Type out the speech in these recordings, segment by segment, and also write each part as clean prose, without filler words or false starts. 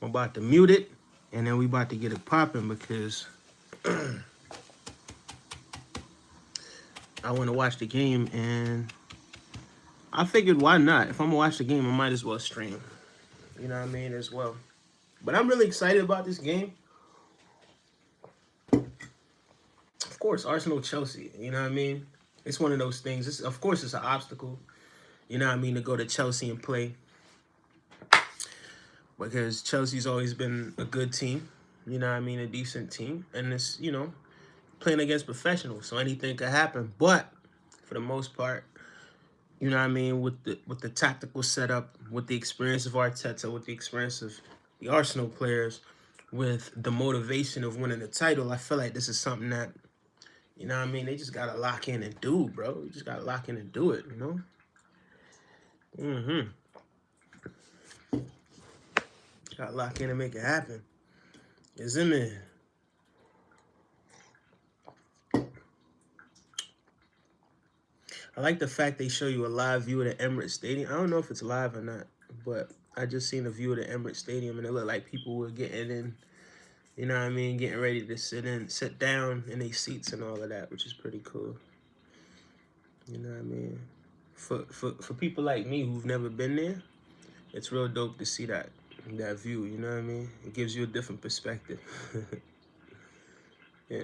I'm about to mute it, and then we about to get it popping because I want to watch the game, and I figured why not? If I'm gonna watch the game, I might as well stream. You know what I mean, as well. But I'm really excited about this game. Of course, Arsenal Chelsea. You know what I mean? It's one of those things. Of course, it's an obstacle. You know what I mean, to go to Chelsea and play, because Chelsea's always been a good team. You know what I mean, a decent team, and it's playing against professionals, so anything could happen. But for the most part, you know what I mean, with the tactical setup, with the experience of Arteta, with the experience of the Arsenal players, with the motivation of winning the title, I feel like this is something that, you know what I mean, they just gotta lock in and do, bro. You just gotta lock in and do it, you know? Gotta lock in and make it happen. Is it, man? I like the fact they show you a live view of the Emirates Stadium. I don't know if it's live or not, but I just seen a view of the Emirates Stadium, and it looked like people were getting in, you know what I mean, getting ready to sit down in their seats and all of that, which is pretty cool. You know what I mean? For people like me who've never been there, it's real dope to see that view, you know what I mean? It gives you a different perspective. Yeah.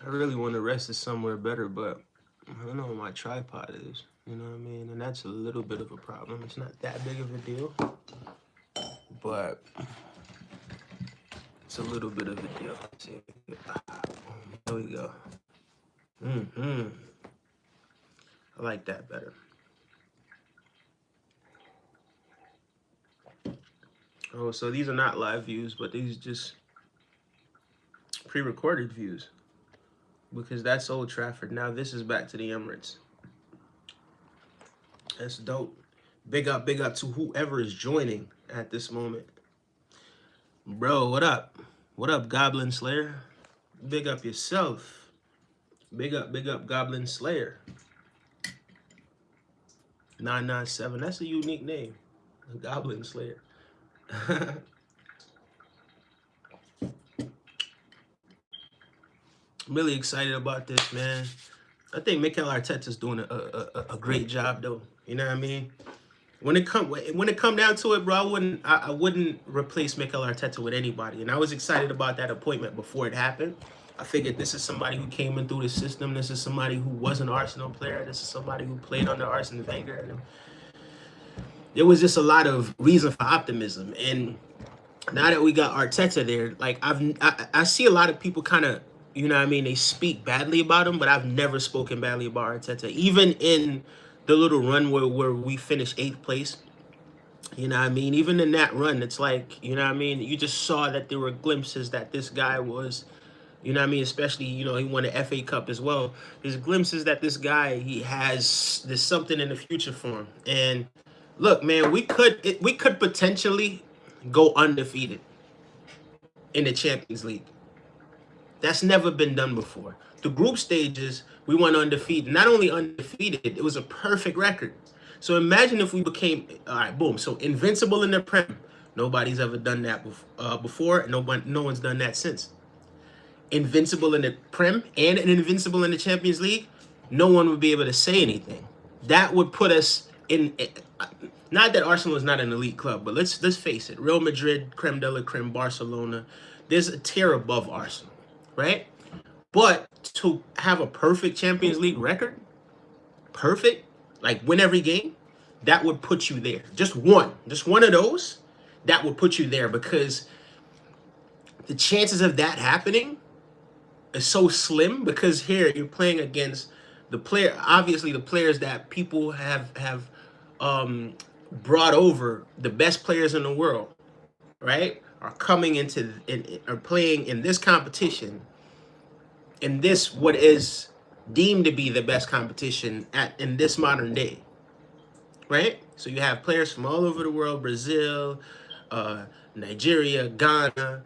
I really want to rest it somewhere better, but I don't know where my tripod is. You know what I mean? And that's a little bit of a problem. It's not that big of a deal, but it's a little bit of a deal. See, there we go. I like that better. Oh, so these are not live views, but these are just pre-recorded views, because that's Old Trafford. Now this is back to the Emirates. That's dope. Big up to whoever is joining at this moment. Bro, what up? What up, Goblin Slayer? Big up yourself. Big up, Goblin Slayer. 997. That's a unique name. Goblin Slayer. I'm really excited about this, man. I think Mikel Arteta's doing a great job, though. You know what I mean? When it come down to it, bro, I wouldn't replace Mikel Arteta with anybody. And I was excited about that appointment before it happened. I figured this is somebody who came in through the system. This is somebody who was an Arsenal player. This is somebody who played under Arsene Wenger. And there was just a lot of reason for optimism. And now that we got Arteta there, like I see a lot of people kind of, you know what I mean, they speak badly about him, but I've never spoken badly about Arteta. Even in the little run where we finished 8th place, you know what I mean? Even in that run, it's like, you know what I mean? You just saw that there were glimpses that this guy was, you know what I mean? Especially, he won the FA Cup as well. There's glimpses that this guy, there's something in the future for him. And look, man, we could potentially go undefeated in the Champions League. That's never been done before. The group stages, we went undefeated. Not only undefeated, it was a perfect record. So imagine if we became, all right, boom. So invincible in the Prem. Nobody's ever done that before. No one's done that since. Invincible in the Prem and an invincible in the Champions League. No one would be able to say anything. That would put us in. Not that Arsenal is not an elite club, but let's face it. Real Madrid, creme de la creme, Barcelona. There's a tier above Arsenal, right? But to have a perfect Champions League record, perfect, like win every game, that would put you there. Just one of those, that would put you there, because the chances of that happening is so slim, because here you're playing against the player, obviously the players that people have brought over, the best players in the world, right, are coming are playing in this competition, in this what is deemed to be the best competition in this modern day. right? So you have players from all over the world: Brazil, uh, Nigeria, Ghana,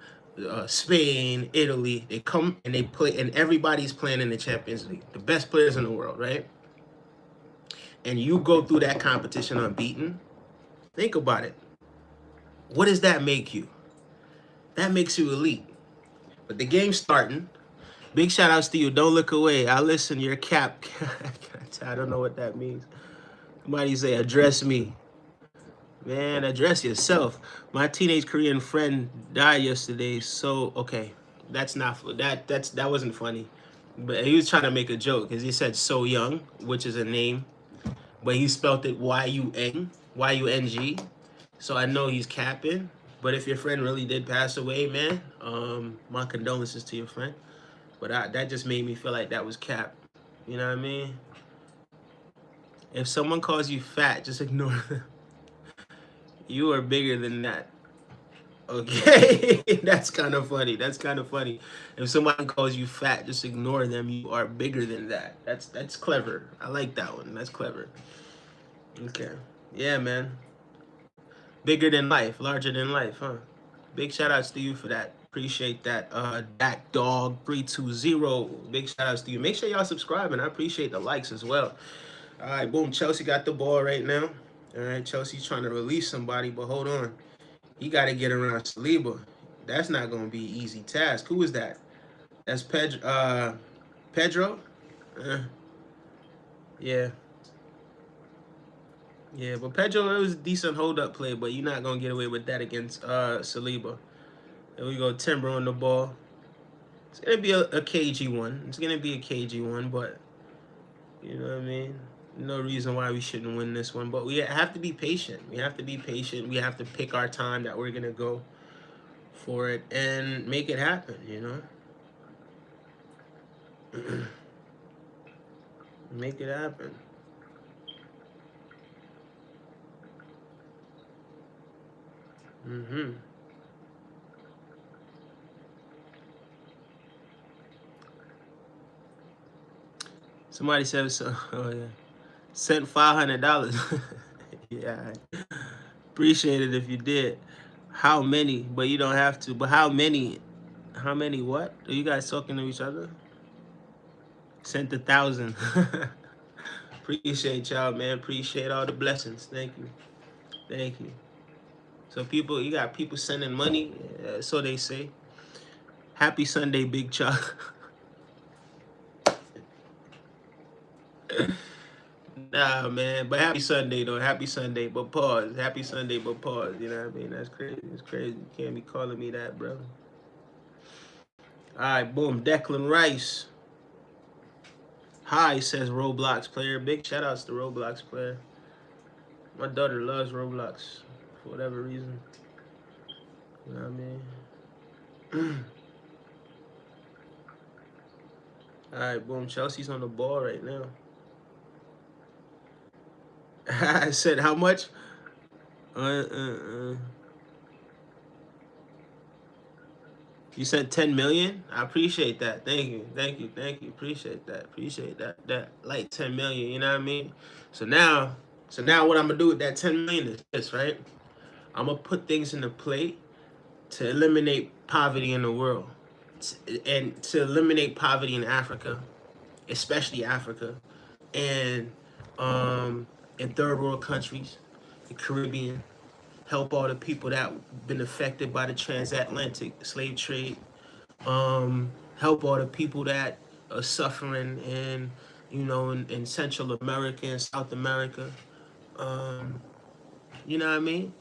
Spain, Italy. They come and they play, and everybody's playing in the Champions League. The best players in the world, right? And you go through that competition unbeaten. Think about it. What does that make you? That makes you elite. But the game's starting. Big shout outs to you. Don't look away. I listen. Your cap. I don't know what that means. Somebody say address me. Man, address yourself. My teenage Korean friend died yesterday. So okay, that's not that wasn't funny. But he was trying to make a joke because he said so young, which is a name, but he spelled it Y-U-N-G. So I know he's capping. But if your friend really did pass away, man, my condolences to your friend. But that just made me feel like that was cap. You know what I mean? If someone calls you fat, just ignore them. You are bigger than that. Okay? That's kind of funny. That's kind of funny. If someone calls you fat, just ignore them. You are bigger than that. That's clever. I like that one. That's clever. Okay. Yeah, man. Bigger than life, larger than life, huh? Big shout outs to you for that. Appreciate that. Dak Dog 320. Big shout outs to you. Make sure y'all subscribe, and I appreciate the likes as well. All right, boom. Chelsea got the ball right now. All right, Chelsea's trying to release somebody, but hold on. He got to get around Saliba. That's not going to be an easy task. Who is that? That's Pedro. Pedro? Yeah. Yeah, but Pedro, it was a decent hold-up play, but you're not going to get away with that against Saliba. There we go, Timber on the ball. It's going to be a cagey one. It's going to be a cagey one, but you know what I mean? No reason why we shouldn't win this one, but we have to be patient. We have to be patient. We have to pick our time that we're going to go for it and make it happen, you know? Make it happen. Mm-hmm. Somebody said so. Oh yeah, sent $500. Yeah, appreciate it if you did. How many? But you don't have to. But how many? How many? What? Are you guys talking to each other? Sent 1,000. Appreciate y'all, man. Appreciate all the blessings. Thank you. Thank you. So people, you got people sending money. So they say. Happy Sunday, Big Chuck. Nah, man. But happy Sunday, though. Happy Sunday, but pause. Happy Sunday, but pause. You know what I mean? That's crazy. It's crazy. You can't be calling me that, bro. All right, boom. Declan Rice. Hi, says Roblox player. Big shout outs to Roblox player. My daughter loves Roblox for whatever reason. You know what I mean? All right, boom. Chelsea's on the ball right now. I said how much? You said 10 million? I appreciate that. Thank you. Thank you. Thank you. Appreciate that. Appreciate that. That like 10 million, you know what I mean? So now what I'm gonna do with that 10 million is this, right? I'm gonna put things into play to eliminate poverty in the world. And to eliminate poverty in Africa, especially Africa. And in third world countries, the Caribbean, help all the people that been affected by the transatlantic slave trade. Help all the people that are suffering in Central America and South America. You know what I mean?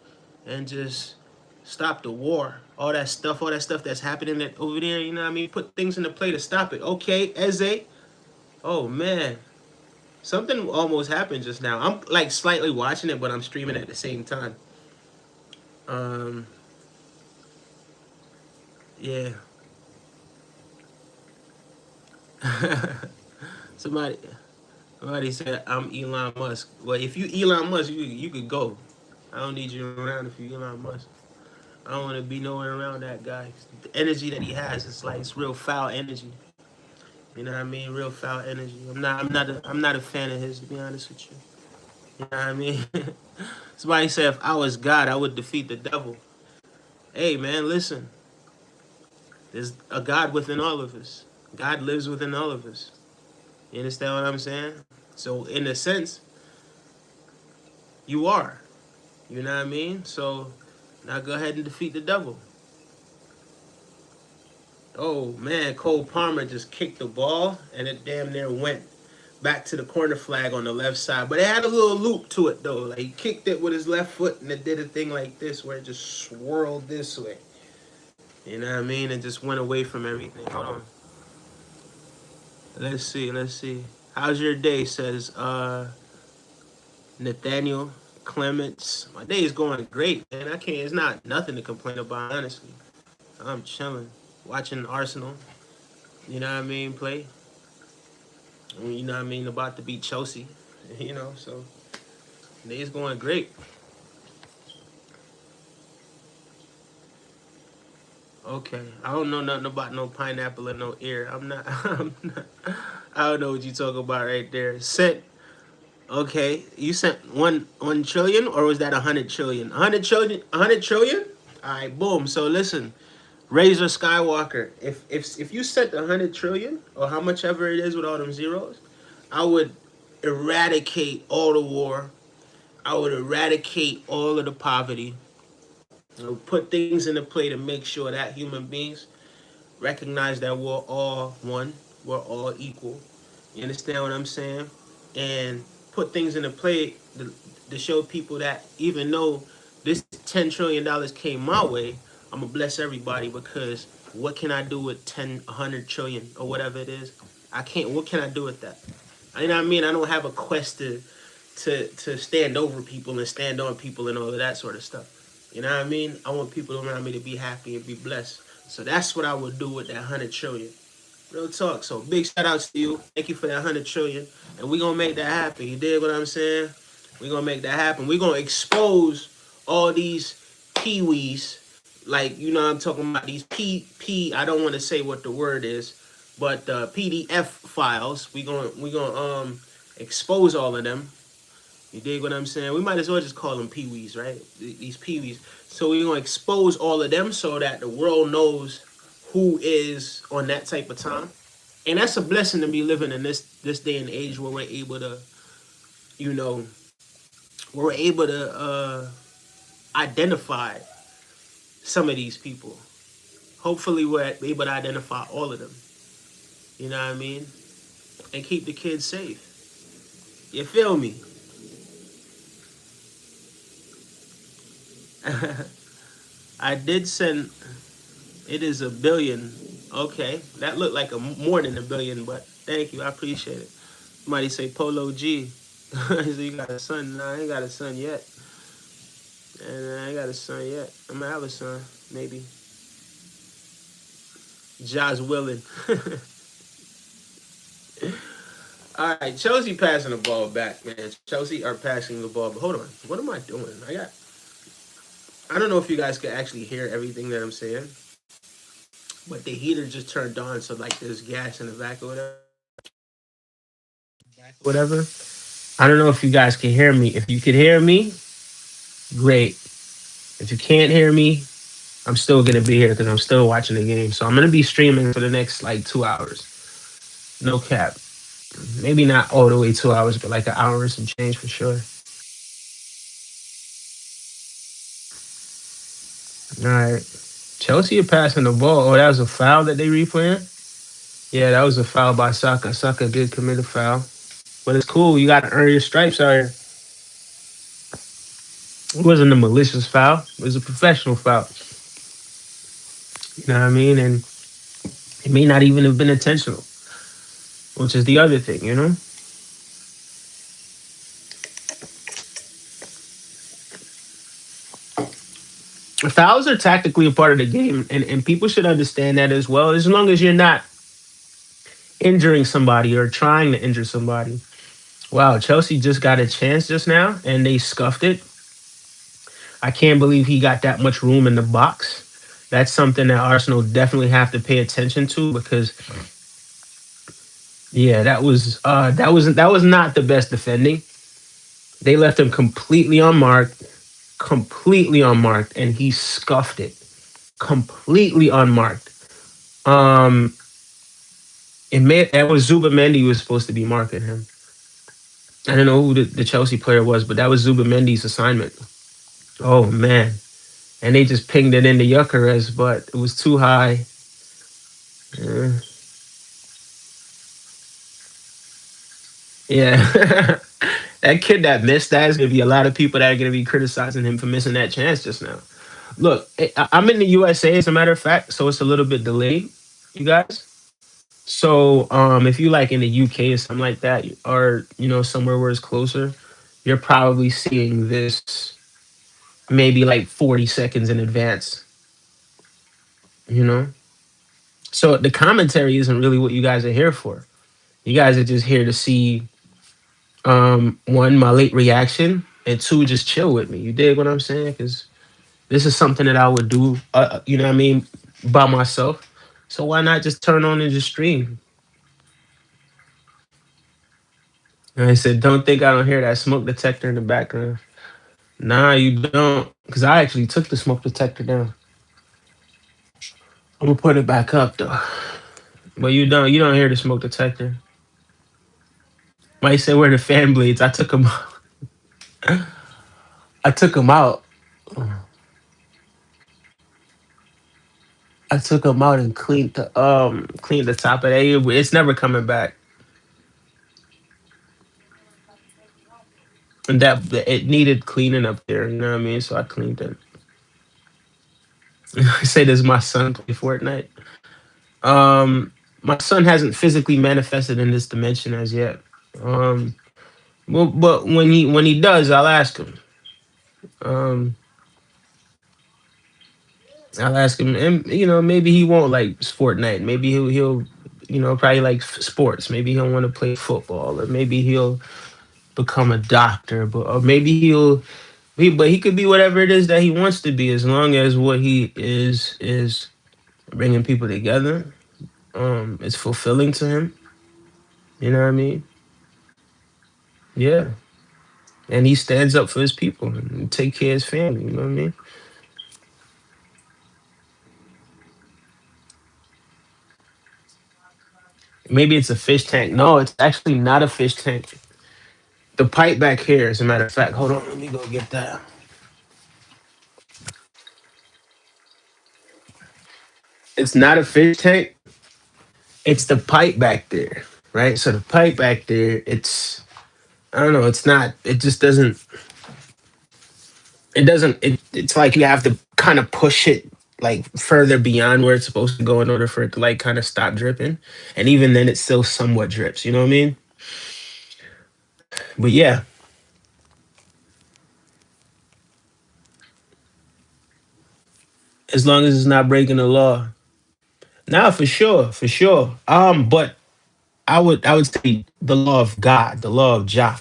And just stop the war. All that stuff that's happening over there, you know what I mean? Put things into play to stop it. Okay, Eze. Oh man. Something almost happened just now. I'm like slightly watching it, but I'm streaming at the same time. Yeah. somebody somebody said I'm Elon Musk. Well, if you Elon Musk, you could go. I don't need you around if you Elon Musk. I don't want to be nowhere around that guy. The energy that he has, it's real foul energy. You know what I mean? Real foul energy. I'm not a fan of his, to be honest with you. You know what I mean? Somebody said if I was God, I would defeat the devil. Hey man, listen. There's a God within all of us. God lives within all of us. You understand what I'm saying? So in a sense, you are. You know what I mean? So now go ahead and defeat the devil. Oh man, Cole Palmer just kicked the ball and it damn near went back to the corner flag on the left side. But it had a little loop to it though. Like he kicked it with his left foot and it did a thing like this where it just swirled this way. You know what I mean? And just went away from everything. Hold on. Let's see, let's see. How's your day? Says Nathaniel Clements. My day is going great, man. I can't. It's not nothing to complain about, honestly. I'm chilling, watching Arsenal. You know what I mean? Play. You know what I mean? About to beat Chelsea. You know, so day is going great. Okay, I don't know nothing about no pineapple and no ear. I'm not. I'm not. I don't know what you talk about right there. Sent. Okay, you sent 1 trillion, or was that 100 trillion? 100 trillion. 100 trillion. All right, boom. So listen, Razor Skywalker. If you sent 100 trillion or how much ever it is with all them zeros, I would eradicate all the war. I would eradicate all of the poverty. I would put things into play to make sure that human beings recognize that we're all one, we're all equal. You understand what I'm saying? And put things into play to show people that even though this $10 trillion came my way, I'm gonna bless everybody because what can I do with 100 trillion or whatever it is? I can't. What can I do with that? You know what I mean? I don't have a quest to stand over people and stand on people and all of that sort of stuff. You know what I mean? I want people around me to be happy and be blessed. So that's what I would do with that 100 trillion. Real talk. So big shout outs to you. Thank you for that 100 trillion. And we gonna make that happen. You dig what I'm saying? We gonna make that happen. We gonna expose all these peewees. Like, you know what I'm talking about, these I don't want to say what the word is, but PDF files. We gonna expose all of them. You dig what I'm saying? We might as well just call them peewees, right? These peewees. So we're gonna expose all of them so that the world knows who is on that type of time. And that's a blessing to be living in this day and age where we're able to, you know, we're able to identify some of these people. Hopefully we're able to identify all of them. You know what I mean? And keep the kids safe. You feel me? I did send. It is a billion. Okay, that looked like more than a billion, but thank you. I appreciate it. Somebody say Polo G. So you got a son? Nah, I ain't got a son yet. And I ain't got a son yet. I'm gonna have a son, maybe. Josh willing. All right, Chelsea passing the ball back, man. Chelsea are passing the ball. But hold on, what am I doing? I don't know if you guys can actually hear everything that I'm saying, but the heater just turned on, so like there's gas in the back or whatever. Whatever. I don't know if you guys can hear me. If you could hear me, great. If you can't hear me, I'm still gonna be here because I'm still watching the game. So I'm gonna be streaming for the next like 2 hours. No cap. Maybe not all the way 2 hours, but like an hour and some change for sure. All right. Chelsea are passing the ball. Oh, that was a foul that they replaying? Yeah, that was a foul by Saka. Saka did commit a foul. But it's cool. You got to earn your stripes out here. It wasn't a malicious foul. It was a professional foul. You know what I mean? And it may not even have been intentional, which is the other thing, you know? Fouls are tactically a part of the game, and people should understand that as well, as long as you're not injuring somebody or trying to injure somebody. Wow, Chelsea just got a chance just now, and they scuffed it. I can't believe he got that much room in the box. That's something that Arsenal definitely have to pay attention to because yeah, that was not the best defending. They left him completely unmarked, and he scuffed it, completely unmarked. Um, that was Zuba Mendy was supposed to be marking him. I don't know who the Chelsea player was, but that was Zuba Mendy's assignment. Oh man, and they just pinged it into Yuckerez, but it was too high. Uh, yeah, that kid that missed that is gonna be a lot of people that are gonna be criticizing him for missing that chance just now. Look, I'm in the USA as a matter of fact, so it's a little bit delayed, you guys. So if you like in the UK or something like that, or somewhere where it's closer, you're probably seeing this maybe like 40 seconds in advance. You know, so the commentary isn't really what you guys are here for. You guys are just here to see one, my late reaction, and two, just chill with me. You dig what I'm saying? Because this is something that I would do, you know what I mean, by myself. So why not just turn on and just stream? And I said, don't think I don't hear that smoke detector in the background. Nah, you don't. Because I actually took the smoke detector down. I'm gonna put it back up though. But you don't hear the smoke detector. Might say where the fan blades. I took them. I took them out. I took them out and cleaned the top of it. It's never coming back. And that it needed cleaning up there. You know what I mean? So I cleaned it. I say this. My son play Fortnite. My son hasn't physically manifested in this dimension as yet. Um, well, but when he does, I'll ask him. Um, I'll ask him, and maybe he won't like Fortnite. Maybe he'll probably like sports. Maybe he'll want to play football, or maybe he'll become a doctor, but or maybe but he could be whatever it is that he wants to be, as long as what he is bringing people together. It's fulfilling to him. You know what I mean? Yeah, and he stands up for his people and take care of his family. You know what I mean? Maybe it's a fish tank. No, it's actually not a fish tank. The pipe back here, as a matter of fact. Hold on, let me go get that. It's not a fish tank. It's the pipe back there, right? So the pipe back there, I don't know. It's not. It just doesn't. It doesn't. It's like you have to kind of push it like further beyond where it's supposed to go in order for it to like kind of stop dripping. And even then, it still somewhat drips. You know what I mean? But yeah, as long as it's not breaking the law. Now, for sure, for sure. But I would say the law of God, the law of Jah.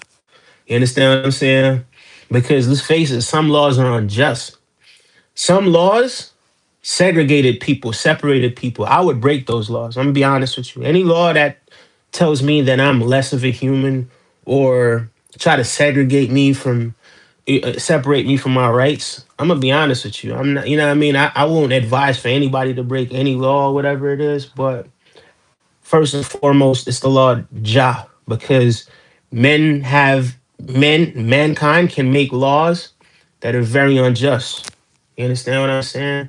You understand what I'm saying? Because let's face it, some laws are unjust. Some laws segregated people, separated people. I would break those laws. I'm gonna be honest with you. Any law that tells me that I'm less of a human, or try to segregate me from, separate me from my rights, I'm gonna be honest with you. I'm not, you know what I mean? I won't advise for anybody to break any law, whatever it is, but first and foremost, it's the law of Jah, because mankind can make laws that are very unjust. You understand what I'm saying?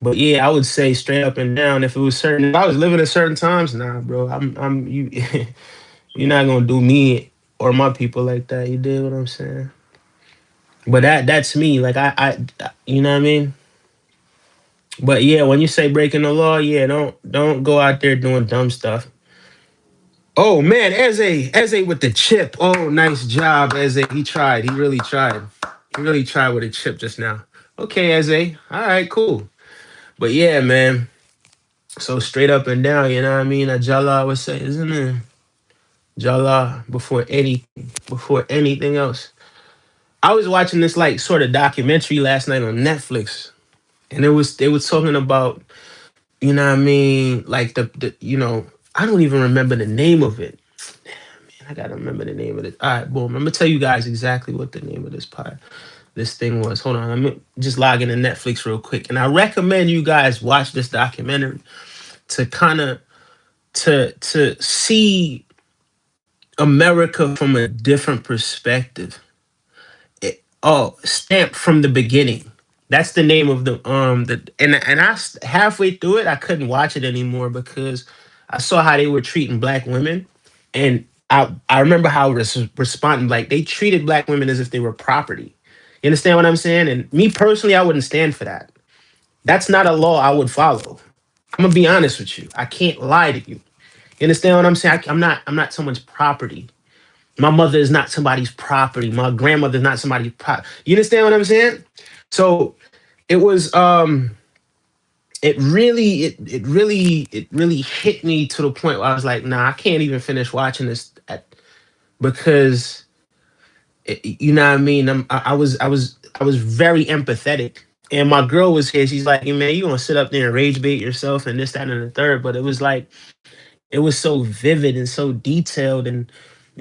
But yeah, I would say straight up and down, if I was living at certain times, nah, bro, I'm you. You're not gonna do me or my people like that. You did what I'm saying? But that's me. Like you know what I mean? But yeah, when you say breaking the law, yeah, don't go out there doing dumb stuff. Oh man, Eze with the chip. Oh, nice job, Eze. He tried. He really tried. He really tried with a chip just now. Okay, Eze. All right, cool. But yeah, man. So straight up and down, you know what I mean? Ajala would say, isn't it? Jala before anything else. I was watching this like sort of documentary last night on Netflix, and they were talking about, you know what I mean, like the I don't even remember the name of it. I gotta remember the name of it. All right, boom. I'm gonna tell you guys exactly what the name of this thing was. Hold on, I'm just logging in Netflix real quick, and I recommend you guys watch this documentary to kind of to see America from a different perspective. Oh, Stamped from the Beginning. That's the name of the and halfway through it I couldn't watch it anymore because I saw how they were treating black women, and I remember how responding, like they treated black women as if they were property. You understand what I'm saying? And me personally, I wouldn't stand for that. That's not a law I would follow. I'm gonna be honest with you. I can't lie to you. You understand what I'm saying? I'm not someone's property. My mother is not somebody's property. My grandmother is not somebody's property. You understand what I'm saying? So it was it really hit me to the point where I was like, nah, I can't even finish watching this because you know what I mean? I was very empathetic. And my girl was here. She's like, hey, man, you gonna sit up there and rage bait yourself and this, that, and the third. But it was like it was so vivid and so detailed, and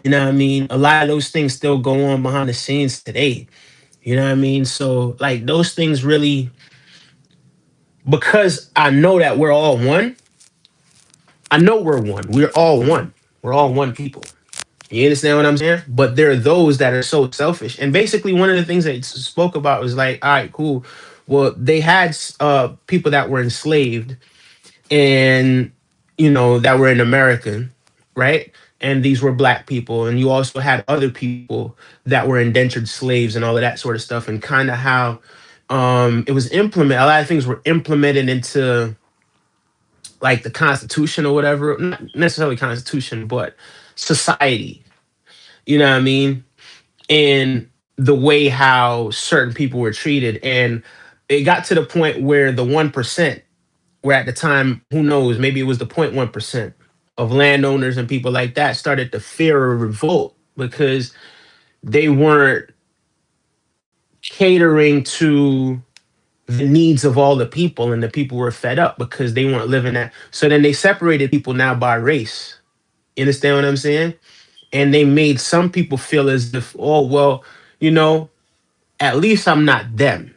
you know what I mean? A lot of those things still go on behind the scenes today. You know what I mean? So like those things really, because I know that we're all one. I know we're one. We're all one. We're all one people. You understand what I'm saying? But there are those that are so selfish. And basically, one of the things that it spoke about was like, all right, cool. Well, they had people that were enslaved, and that were in America, right? And these were black people, and you also had other people that were indentured slaves and all of that sort of stuff, and kind of how it was implemented. A lot of things were implemented into like the Constitution or whatever, not necessarily Constitution, but society. You know what I mean? And the way how certain people were treated, and it got to the point where the 1%, where at the time, who knows, maybe it was the 0.1% of landowners and people like that started to fear or revolt because they weren't catering to the needs of all the people, and the people were fed up because they weren't living that. So then they separated people now by race. You understand what I'm saying? And they made some people feel as if, oh, well, you know, at least I'm not them.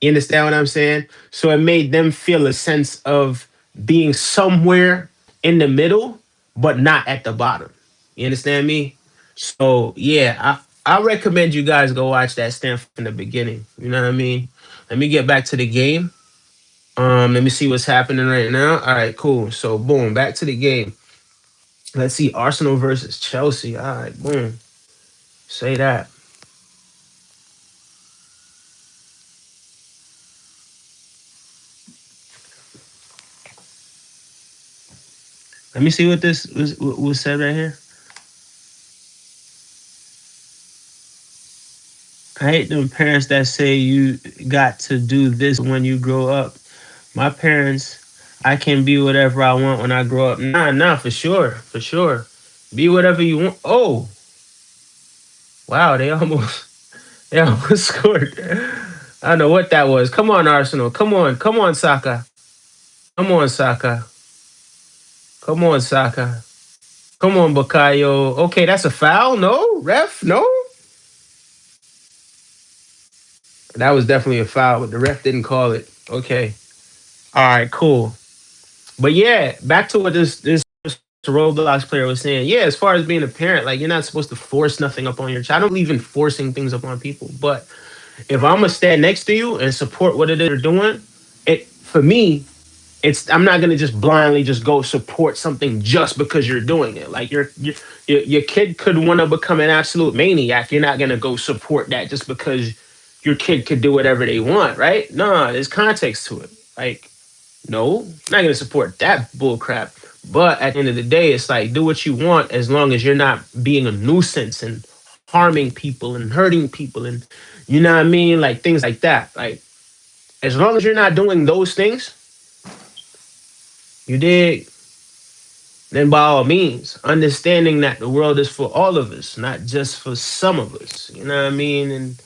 You understand what I'm saying? So it made them feel a sense of being somewhere in the middle, but not at the bottom. You understand me? So yeah, I recommend you guys go watch that Stand from the Beginning. You know what I mean? Let me get back to the game. Let me see what's happening right now. All right, cool. So boom, back to the game. Let's see, Arsenal versus Chelsea. All right, boom. Say that. Let me see what this was said right here. I hate them parents that say you got to do this when you grow up. My parents, I can be whatever I want when I grow up. Nah, nah, for sure, for sure. Be whatever you want. Oh, wow, they almost scored. I don't know what that was. Come on, Arsenal. Come on, Saka. Come on, Saka. Come on, Saka. Come on, Bakayo. Okay, that's a foul. No, ref, no. That was definitely a foul, but the ref didn't call it. Okay. All right, cool. But yeah, back to what this Roblox player was saying. Yeah, as far as being a parent, like you're not supposed to force nothing up on your child. I don't believe in forcing things up on people. But if I'm gonna stand next to you and support what it is you're doing, it for me, it's I'm not gonna just blindly just go support something just because you're doing it. Like your kid could want to become an absolute maniac. You're not gonna go support that just because your kid could do whatever they want, right? No, there's context to it. Like no, I'm not gonna support that bull crap. But at the end of the day, it's like do what you want as long as you're not being a nuisance and harming people and hurting people and you know what I mean, like things like that. Like as long as you're not doing those things, you dig, then by all means, understanding that the world is for all of us, not just for some of us. You know what I mean? And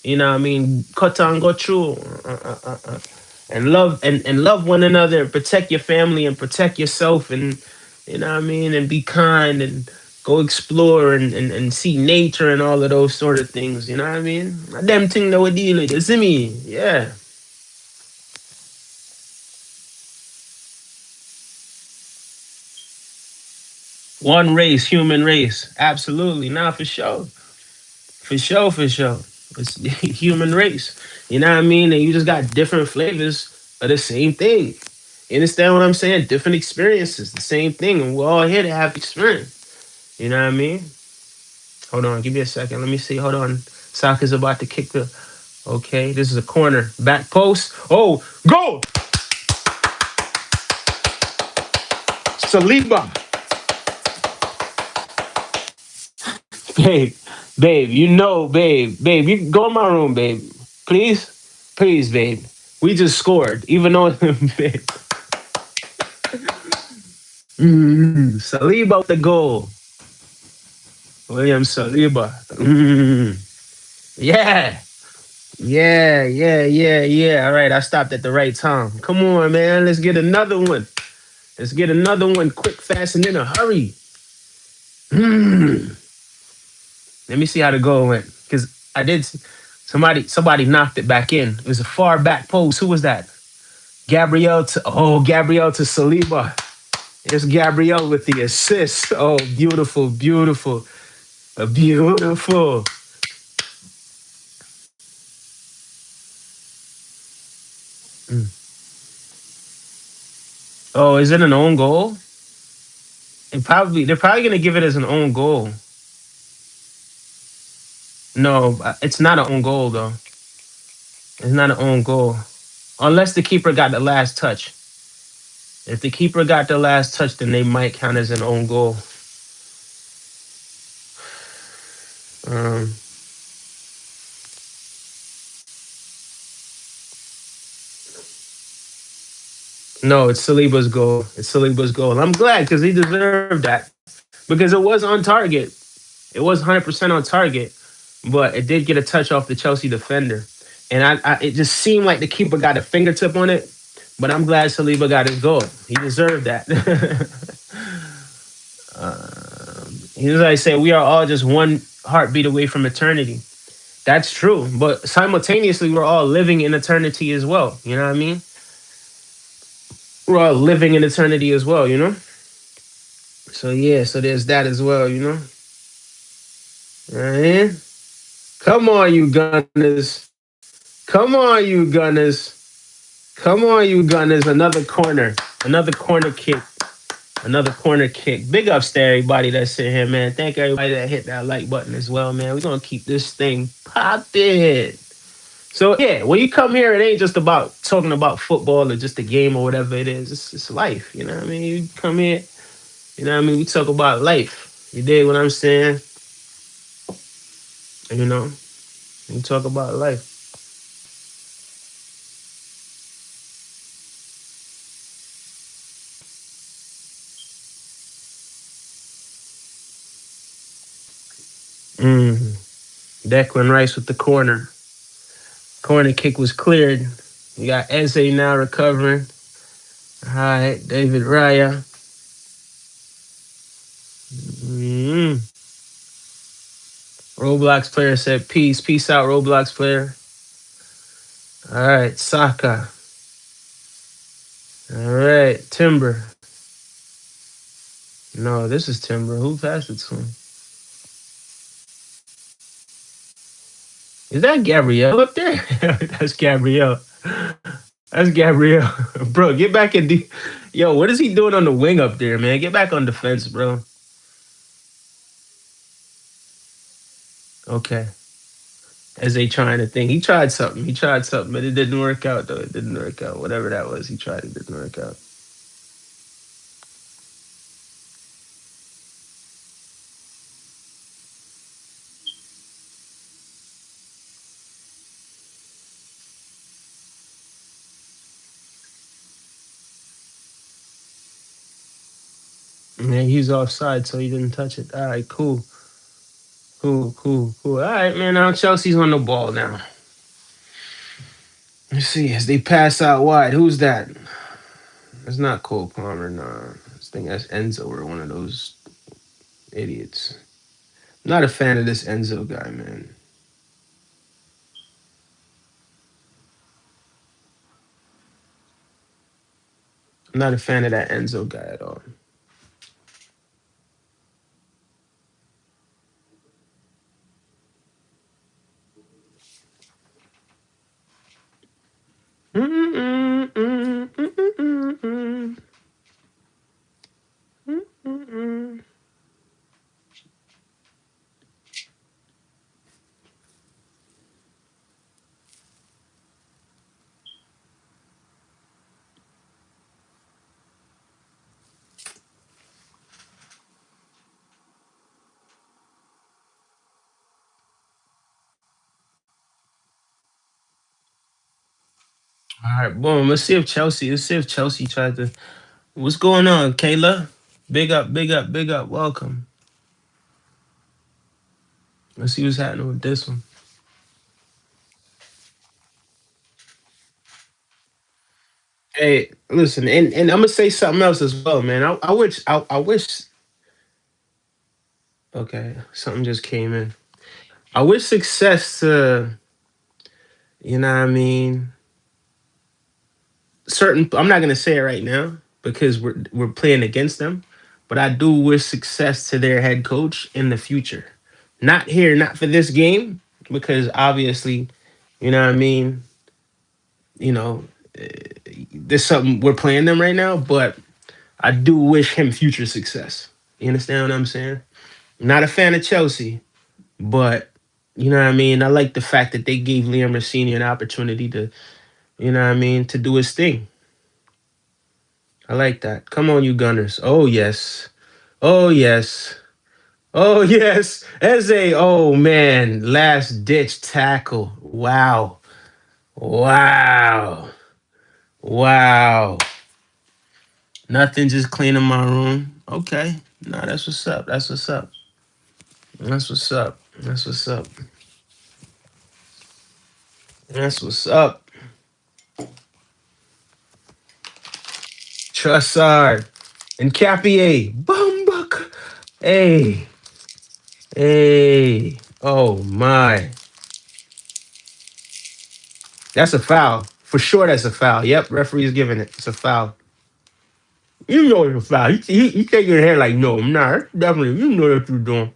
you know what I mean, cut and go through. And love one another and protect your family and protect yourself and you know what I mean and be kind and Go explore and see nature and all of those sort of things. You know what I mean? Them thing that we deal with. You see me? Yeah. One race, human race. Absolutely. Nah, for sure. For sure, for sure. It's human race. You know what I mean? And you just got different flavors of the same thing. You understand what I'm saying? Different experiences, the same thing. And we're all here to have experience. You know what I mean? Hold on, give me a second. Let me see. Hold on. Saka's about to kick the. Okay, this is a corner. Back post. Oh, go! Saliba. Babe, babe, you know, babe, you go in my room, babe. Please, please, babe. We just scored, even though, babe. Saliba with the goal. William Saliba. Yeah, yeah. All right, I stopped at the right time. Come on, man. Let's get another one. Let's get another one quick, fast, and in a hurry. Let me see how the goal went. Because I did. Somebody knocked it back in. It was a far back post. Who was that? Gabrielle to Saliba. It's Gabrielle with the assist. Oh, beautiful, beautiful, beautiful. Mm. Oh, is it an own goal? They're probably gonna give it as an own goal. No, it's not an own goal though. It's not an own goal unless the keeper got the last touch. If the keeper got the last touch, then they might count as an own goal. Um, no, it's Saliba's goal. It's Saliba's goal. I'm glad because he deserved that because it was on target. It was 100% on target, but it did get a touch off the Chelsea defender, and it just seemed like the keeper got a fingertip on it. But I'm glad Saliba got his goal. He deserved that. As I say, we are all just one heartbeat away from eternity. That's true, but simultaneously, we're all living in eternity as well. You know what I mean? We're all living in eternity as well. You know. So yeah, so there's that as well. You know. Right? Come on, you Gunners. Come on, you Gunners. Come on, you Gunners. Another corner. Another corner kick. Another corner kick. Big ups to everybody that's in here, man. Thank everybody that hit that like button as well, man. We're going to keep this thing popping. So, yeah, when you come here, it ain't just about talking about football or just a game or whatever it is. It's life, you know what I mean? You come here, you know what I mean? We talk about life. You dig what I'm saying? You know, we talk about life. Mm. Declan Rice with the corner. Corner kick was cleared. You got Eze now recovering. All right, David Raya. Mm. Roblox player said peace. Peace out, Roblox player. All right, Saka. All right, Timber. No, this is Timber. Who passed it to him? Is that Gabrielle up there? That's Gabrielle. That's Gabrielle. Bro, get back in the. Yo, what is he doing on the wing up there, man? Get back on defense, bro. Okay. As they trying to think. He tried something. He tried something, but it didn't work out, though. It didn't work out. Whatever that was, he tried. It didn't work out. Man, he's offside, so he didn't touch it. All right, cool. Cool. All right, man. Now Chelsea's on the ball now. Let's see. As they pass out wide, who's that? It's not Cole Palmer. Nah, I think that's Enzo or one of those Idiots. Not a fan of this Enzo guy, man. I'm not a fan of that Enzo guy at all. Mm-mm, mm-mm, mm-mm, mm-mm, mm-mm. All right, boom. Let's see if Chelsea. Let's see if Chelsea tried to. What's going on, Kayla? Big up, big up, big up. Welcome. Let's see what's happening with this one. Hey, listen, and I'm gonna say something else as well, man. I wish. Okay, something just came in. I wish success to, you know what I mean, certain. I'm not gonna say it right now because we're playing against them, but I do wish success to their head coach in the future. Not here, not for this game, because obviously, you know what I mean. You know, there's something we're playing them right now, but I do wish him future success. You understand what I'm saying? Not a fan of Chelsea, but you know what I mean. I like the fact that they gave Liam Rossini an opportunity to, you know what I mean, to do his thing. I like that. Come on, you Gunners. Oh yes. Oh yes. Oh yes. Eze. Oh man. Last ditch tackle. Wow. Wow. Wow. Nothing, just cleaning my room. Okay. Nah, that's what's up. That's what's up. That's what's up. That's what's up. That's what's up. Trussard and Capier. Bumbuck. Hey. Hey. Oh my. That's a foul. For sure that's a foul. Yep, referee's giving it. It's a foul. You know it's a foul. You take your head like, no, I'm not. Definitely. You know what you're doing.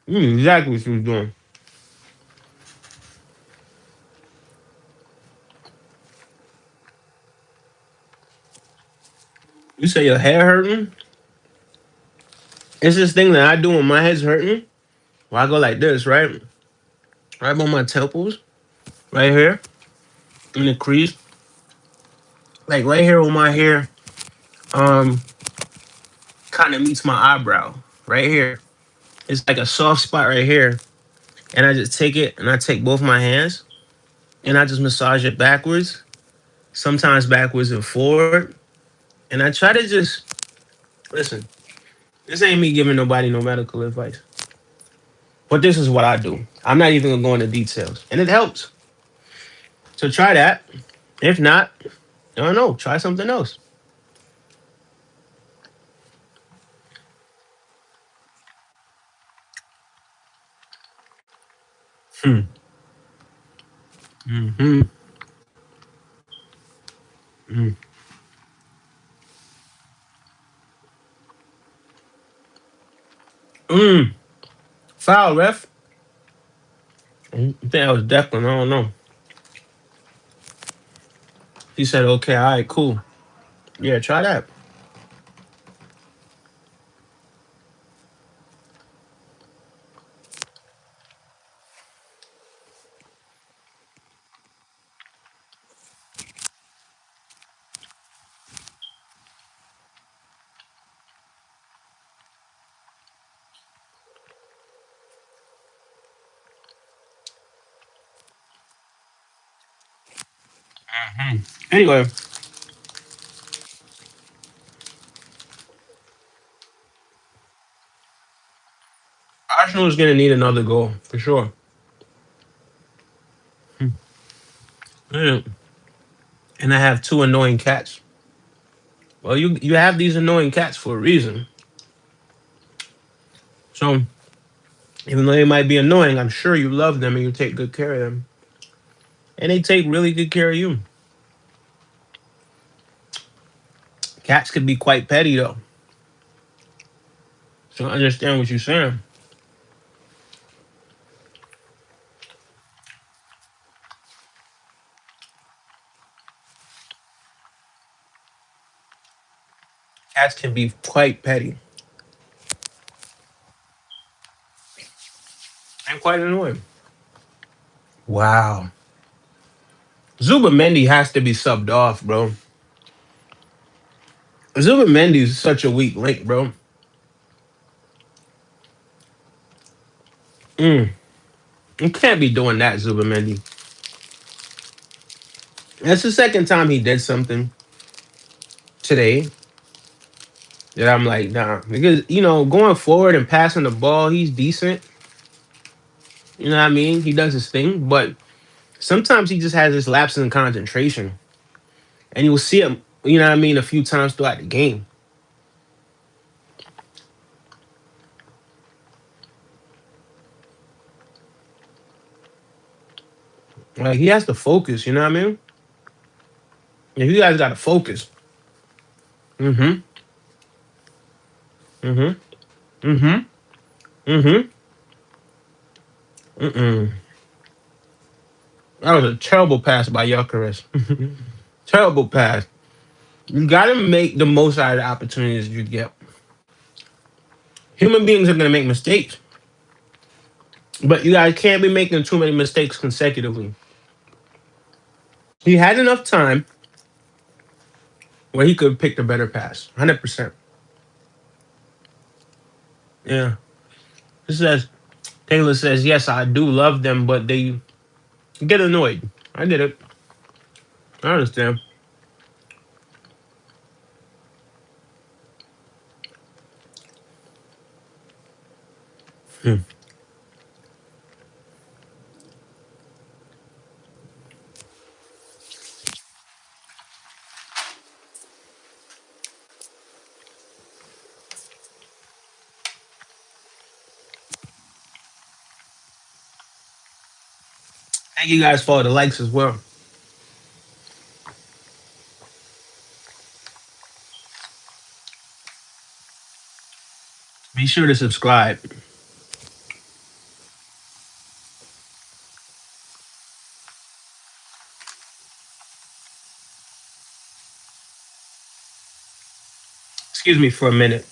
You knew exactly what you was doing. You say your hair hurting? It's this thing that I do when my head's hurting. Well, I go like this, right? Right on my temples, right here, in the crease. Like right here on my hair, um, kind of meets my eyebrow. Right here. It's like a soft spot right here. And I just take it and I take both my hands and I just massage it backwards, sometimes backwards and forward. And I try to just listen, this ain't me giving nobody no medical advice. But this is what I do. I'm not even gonna go into details. And it helps. So try that. If not, I don't know. Try something else. Hmm. Mm-hmm. Mm. Mm. Foul, ref. I think that was Declan. I don't know. He said, okay, all right, cool. Yeah, try that. Mhm. Anyway, Arsenal is going to need another goal for sure. Yeah. And I have two annoying cats. Well, you have these annoying cats for a reason. So even though they might be annoying, I'm sure you love them and you take good care of them. And they take really good care of you. Cats can be quite petty though. So I understand what you're saying. Cats can be quite petty and quite annoying. Wow. Zuba Mendy has to be subbed off, bro. Zuba Mendy is such a weak link, bro. Mm. You can't be doing that, Zuba Mendy. That's the second time he did something today that I'm like, nah. Because, going forward and passing the ball, he's decent. You know what I mean? He does his thing. But sometimes he just has this lapse in concentration. And you'll see him, you know what I mean, a few times throughout the game. Like, he has to focus, you know what I mean? Yeah, you guys got to focus. Mm-hmm. Mm-hmm. Mm-hmm. Mm-hmm. Mm-mm. That was a terrible pass by Yucharist. Terrible pass. You got to make the most out of the opportunities you get. Human beings are going to make mistakes, but you guys can't be making too many mistakes consecutively. He had enough time where he could have picked a better pass. 100%. Yeah. This says, Taylor says, yes, I do love them, but they get annoyed. I get it. I understand. Hmm. Thank you guys for all the likes as well. Be sure to subscribe. Excuse me for a minute.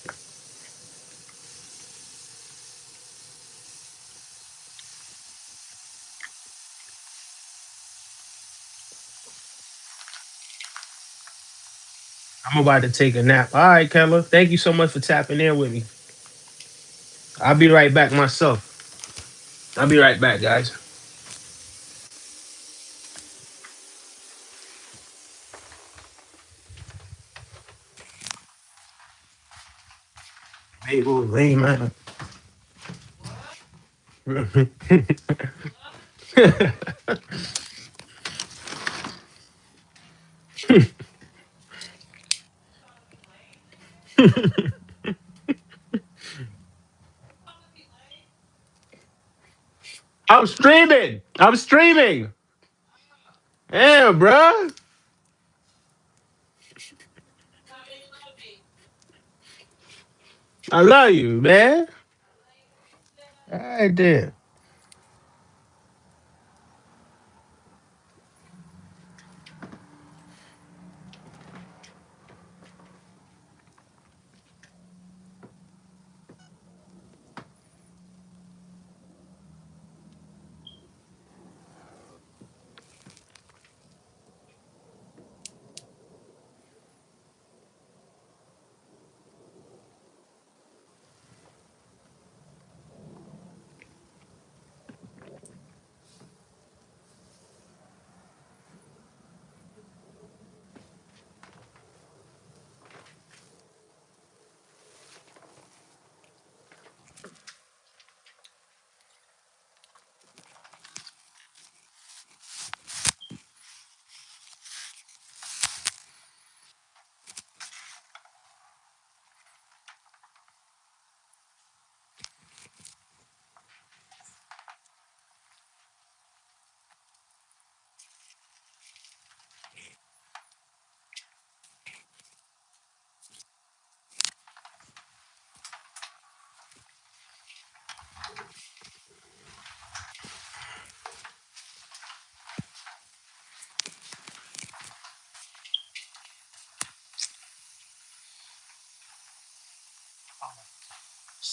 I'm about to take a nap. All right, Keller. Thank you so much for tapping in with me. I'll be right back myself. I'll be right back, guys. Hey, hey, man. I'm streaming. I'm streaming. Yeah, bro. I love you, man. All right, then.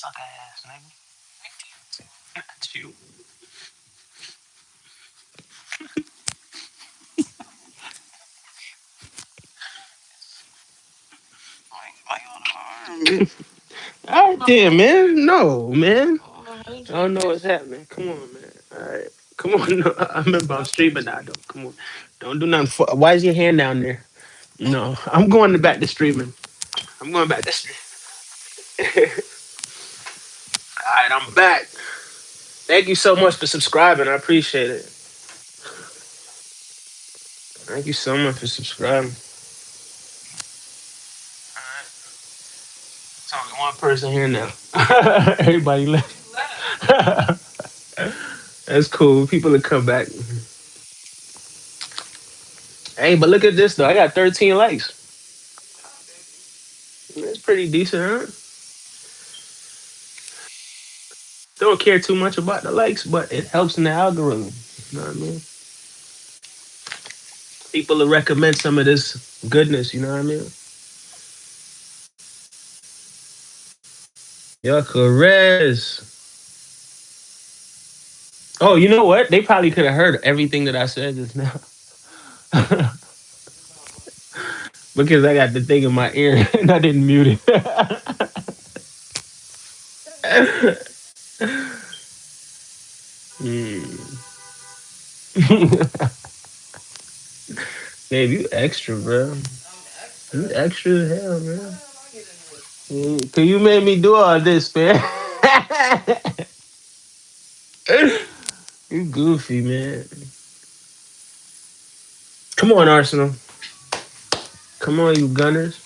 Suck ass, nigga. Not you. Why you all right, then, man. No, man. I don't know what's happening. Come on, man. All right. Come on. No, I remember I'm streaming now, though. Come on. Don't do nothing. Why is your hand down there? No, I'm going back to streaming. I'm going back to streaming. All right, I'm back. Thank you so much for subscribing. I appreciate it. Thank you so much for subscribing. All right. It's only one person here now. Everybody left. That's cool. People will come back. Hey, but look at this though. I got 13 likes. That's pretty decent, huh? Don't care too much about the likes, but it helps in the algorithm. You know what I mean? People will recommend some of this goodness. You know what I mean? Yo, Carez. Oh, you know what? They probably could have heard everything that I said just now. Because I got the thing in my ear and I didn't mute it. Hmm. Babe, you extra, bro. You extra as hell, man. Cause you made me do all this, man. You goofy, man. Come on, Arsenal. Come on, you Gunners.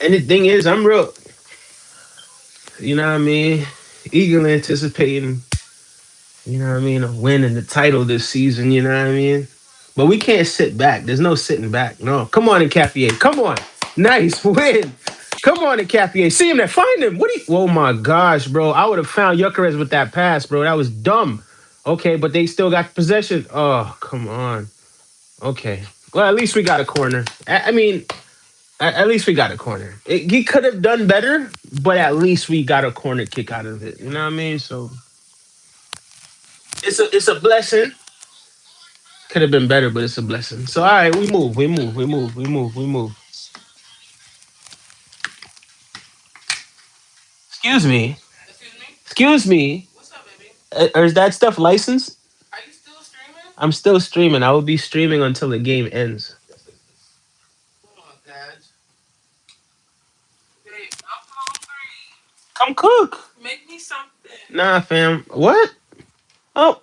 And the thing is, I'm real, you know what I mean? Eagerly anticipating, you know what I mean, a win in the title this season, you know what I mean? But we can't sit back. There's no sitting back. No. Come on, Encafier. Come on. Nice win. Come on, Encafier. See him there. Find him. What do you? Oh my gosh, bro. I would have found Yuckerez with that pass, bro. That was dumb. Okay, but they still got possession. Oh, come on. Okay. Well, at least we got a corner. I mean, at least we got a corner. He could have done better, but at least we got a corner kick out of it. You know what I mean? So it's a blessing. Could have been better, but it's a blessing. So all right, we move. Excuse me. Excuse me. Or is that stuff licensed? I'm still streaming. I will be streaming until the game ends. Come cook. Nah, fam. What? Oh,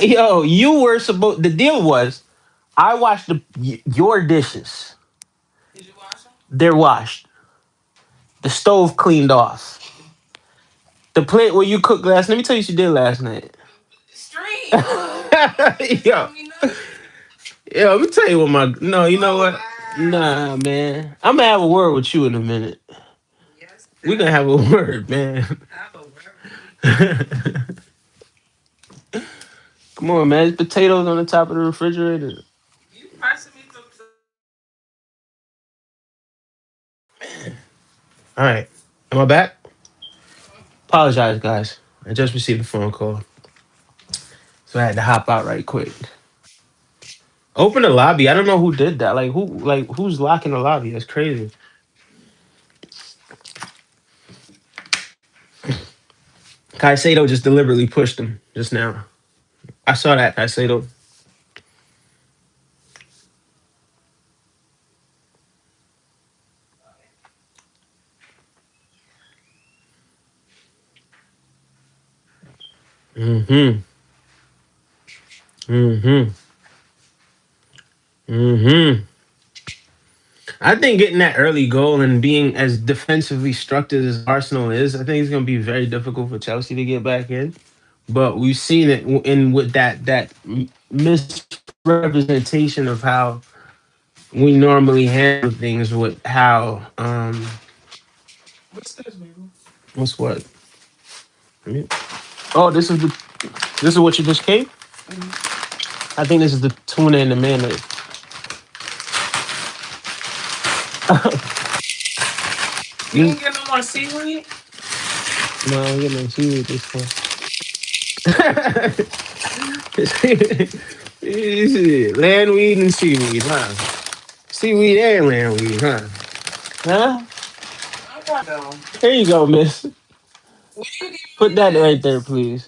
yo, you were supposed. The deal was, I washed your dishes. They're washed. The stove cleaned off. The plate where you cooked last. Let me tell you what you did last night. yo, yo, let me tell you what my. No, you know what? Nah, man. I'm gonna have a word with you in a minute. We gonna have a word, man. Come on, man. There's potatoes on the top of the refrigerator. All right. Am I back? Apologize, guys. I just received a phone call, so I had to hop out right quick. Open the lobby. I don't know who did that. Who's locking the lobby? That's crazy. Caicedo just deliberately pushed him just now. I saw that, Caicedo. Mm-hmm. Mm-hmm. Mm-hmm. I think getting that early goal and being as defensively structured as Arsenal is, I think it's going to be very difficult for Chelsea to get back in. But we've seen it in with that misrepresentation of how we normally handle things with how what's what? Oh, this is what you just came? I think this is the tuna and the mayonnaise. You didn't get no more seaweed? No, I don't get no seaweed this time. Landweed and seaweed, huh? Seaweed and landweed, huh? Huh? Here you go, miss. Put that right there, please.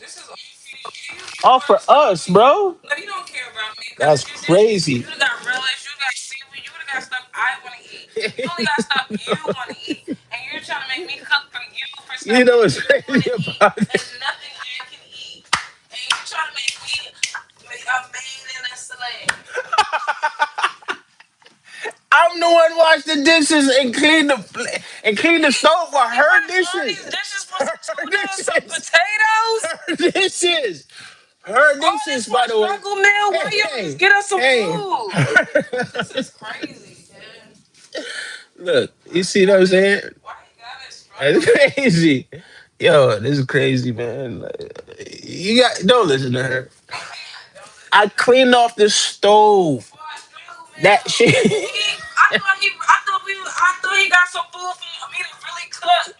All for us, bro. No, you don't care about me. That's crazy. You got relish, you got seaweed, you got stuff I want to eat. You only got stuff you want to eat. And you're trying to make me cook for you for stuff You know what's you want crazy to eat about and it? nothing I can eat. And you trying to make me a maid and a slave. I'm the one wash the dishes and clean the stove for her All these dishes. dishes for some Her tuna and some dishes. potatoes. Her dishes. Her All this dishes, for by a the way. struggle meal. Why Hey, you don't just hey, get us some hey. food? This is crazy, man. Look, you see what I'm saying? Why you gotta struggle? That's crazy. Yo, this is crazy, man. Like, you got don't listen to her. I cleaned off the stove. That shit. I thought he got some food for me to really cook.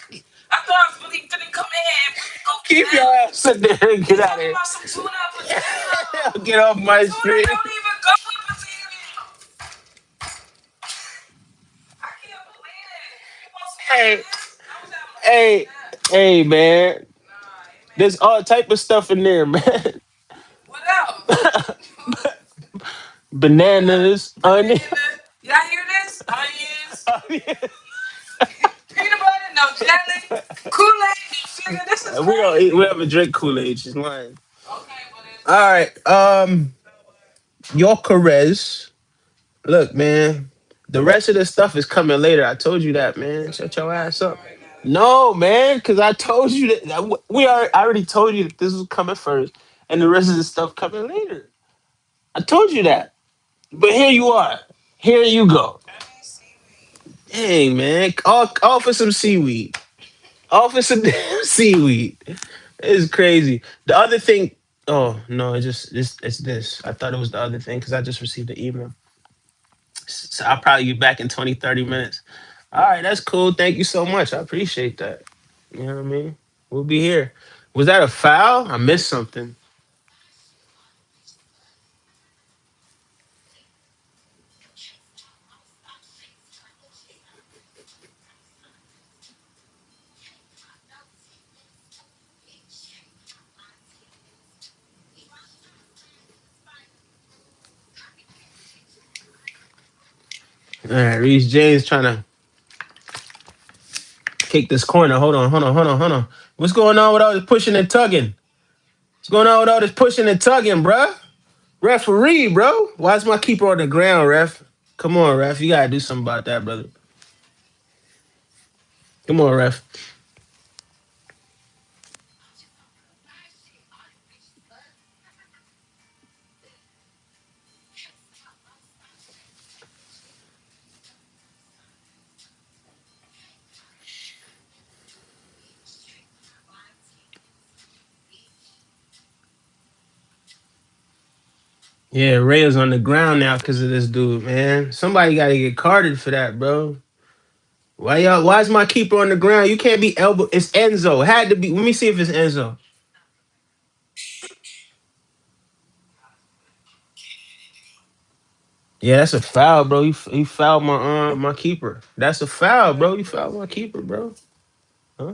I thought I was really finna come in and really go get Keep your out. ass sitting there and get out of Talking here. about some tuna and potato. Get off my Tuna street. don't even go with potato. I can't believe it. You want some Hey, lettuce? I was having a hey, hey, man. nah, man. There's all type of stuff in there, man. What else? Bananas, onion. Y'all hear this? Onions, peanut butter, no jelly, Kool-Aid, no sugar. This is We don't eat. crazy. We have a drink Kool-Aid. She's lying. Okay, but it's All right. Your Carez. Look, man. The rest of the stuff is coming later. I told you that, man. Shut your ass up. No, man, because I told you I already told you that this was coming first, and the rest of the stuff coming later. I told you that. But here you are. Here you go. Hey, man. All for some seaweed. All for some damn seaweed. It's crazy. The other thing. Oh no, it's this. I thought it was the other thing because I just received the email. So I'll probably be back in 20, 30 minutes. All right, that's cool. Thank you so much. I appreciate that. You know what I mean? We'll be here. Was that a foul? I missed something. All right, Reese James trying to kick this corner. Hold on. What's going on with all this pushing and tugging? What's going on with all this pushing and tugging, bruh? Referee, bro. Why is my keeper on the ground, ref? Come on, ref. You gotta do something about that, brother. Come on, ref. Yeah, Ray is on the ground now because of this dude, man. Somebody gotta get carded for that, bro. Why is my keeper on the ground? You can't be elbow. It's Enzo. It had to be. Let me see if it's Enzo. Yeah, that's a foul, bro. He fouled my keeper. That's a foul, bro. You fouled my keeper, bro. Huh?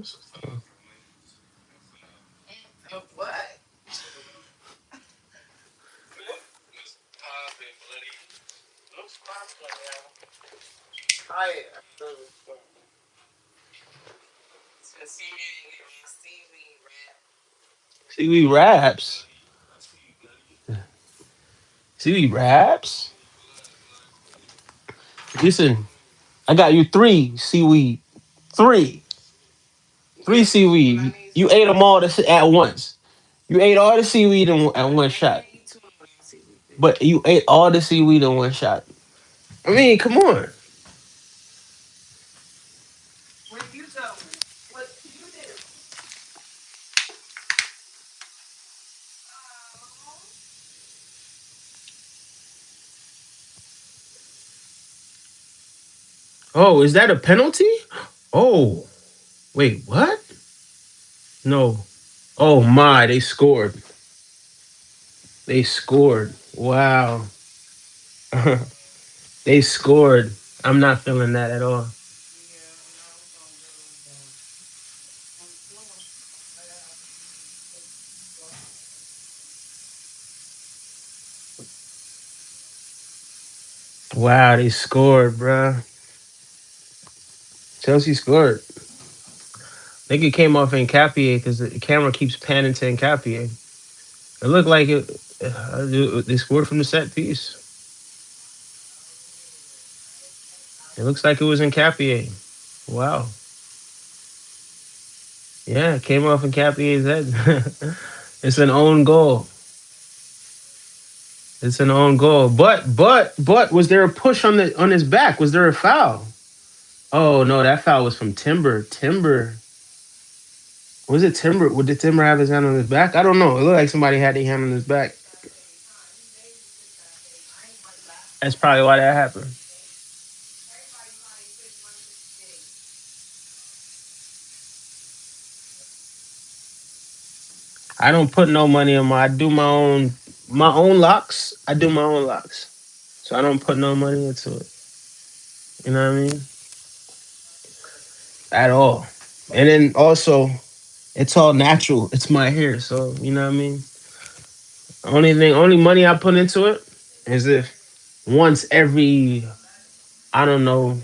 what? See, we raps. See, we raps. Listen, I got you three seaweed. Three. Three seaweed. You ate them all at once. You ate all the seaweed at one shot. But you ate all the seaweed in one shot. I mean, come on. What you tell me? What you did? Oh, is that a penalty? Oh, wait, what? No. Oh my, they scored. They scored. Wow. They scored. I'm not feeling that at all. Wow, they scored, bruh. Chelsea scored. I think it came off in Capier because the camera keeps panning to Capier. It looked like it. They scored from the set piece. It looks like it was in Capier. Wow. Yeah, it came off in Capier's head. It's an own goal. It's an own goal. But was there a push on his back? Was there a foul? Oh no, that foul was from Timber. Timber. Was it Timber? Did Timber have his hand on his back? I don't know. It looked like somebody had their hand on his back. That's probably why that happened. I don't put no money on my. I do my own locks. I do my own locks, so I don't put no money into it. You know what I mean? At all. And then also, it's all natural. It's my hair, so you know what I mean. Only money I put into it is if once every I don't know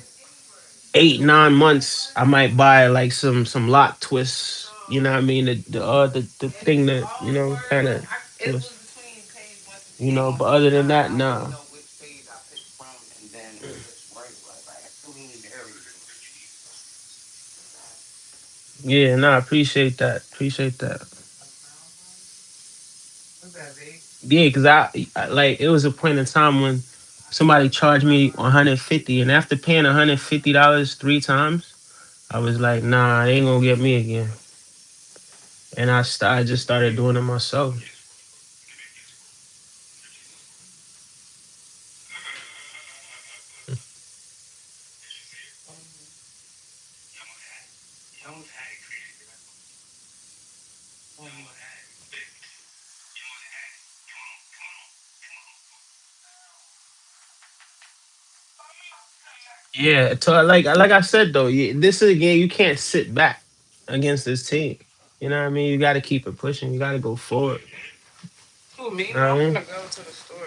8 9 months I might buy like some lock twists. You know what I mean? The thing that kind of It was between page one to But page other than nine. that, I don't nah. even know which page I picked from, and then which break was. I cleaned everything. Yeah, nah. Appreciate that. Appreciate that. What's that, big? Yeah, because like it was a point in time when somebody charged me 150, and after paying $150 3 times, I was like, nah, they ain't gonna get me again. And I just started doing it myself. Yeah, like I said though, this is a game you can't sit back against this team. You know what I mean? You got to keep it pushing. You got to go forward. Who, me? You know No, what I I'm mean? gonna go to the store.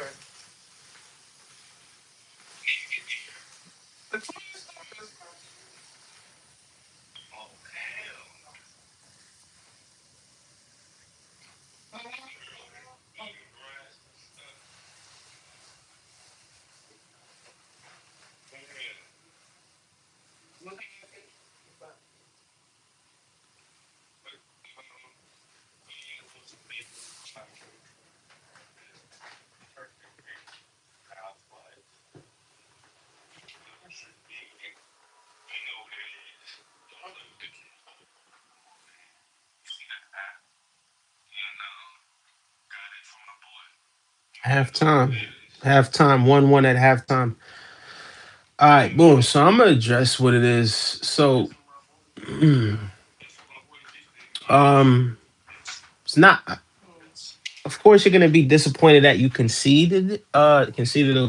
The clean stuff is. Halftime, halftime, 1-1 at halftime. All right, boom. So I'm gonna address what it is. So, um, it's not. Of course, you're gonna be disappointed that you conceded a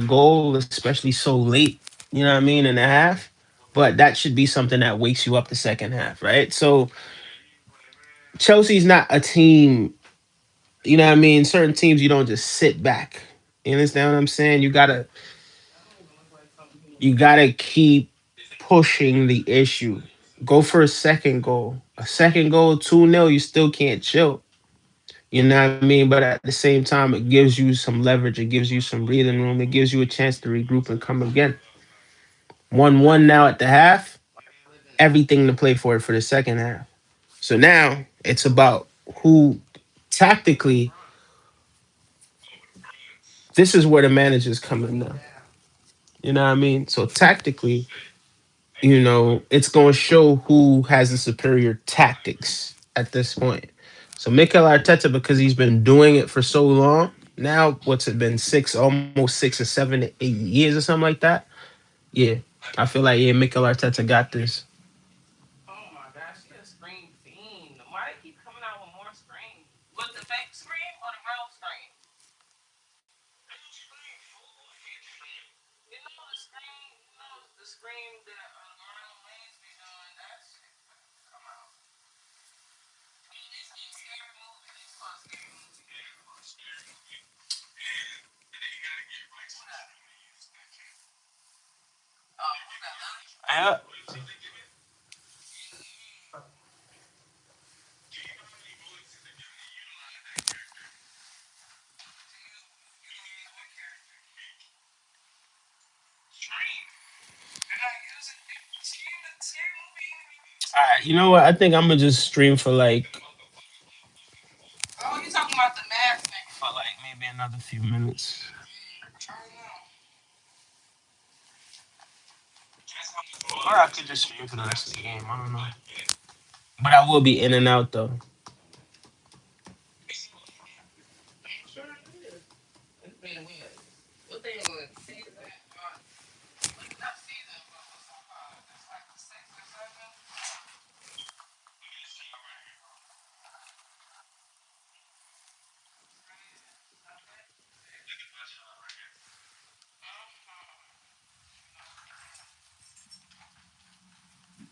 goal, especially so late. You know what I mean in the half. But that should be something that wakes you up the second half, right? So Chelsea's not a team. You know what I mean? Certain teams you don't just sit back. You understand what I'm saying? You gotta keep pushing the issue. Go for a second goal. A second goal, 2-0, you still can't chill. You know what I mean? But at the same time, it gives you some leverage. It gives you some breathing room. It gives you a chance to regroup and come again. 1-1 now at the half. Everything to play for the second half. So now it's about who tactically, this is where the managers come in now. You know what I mean? So tactically, it's going to show who has the superior tactics at this point. So Mikel Arteta, because he's been doing it for so long, now what's it been almost 6 or 7 to 8 years or something like that? Yeah. I feel like, yeah, Mikel Arteta got this. Oh my gosh, she a scream fiend. Why they keep coming out with more scream? With the fake scream or the real scream? You know the scream, the scream that Marlon Wayans be doing. That shit come out. These ain't scary movies. These supposed scary movies. Yeah. All right, you know what? I think I'm gonna just stream for like Oh, you talking about the math thing? maybe another few minutes. I don't know. Or I could just stream for the rest of the game. I don't know. But I will be in and out though. I'm sure it is. It's been what they would season? Not season, but what's it called? It's like the sixth or seventh.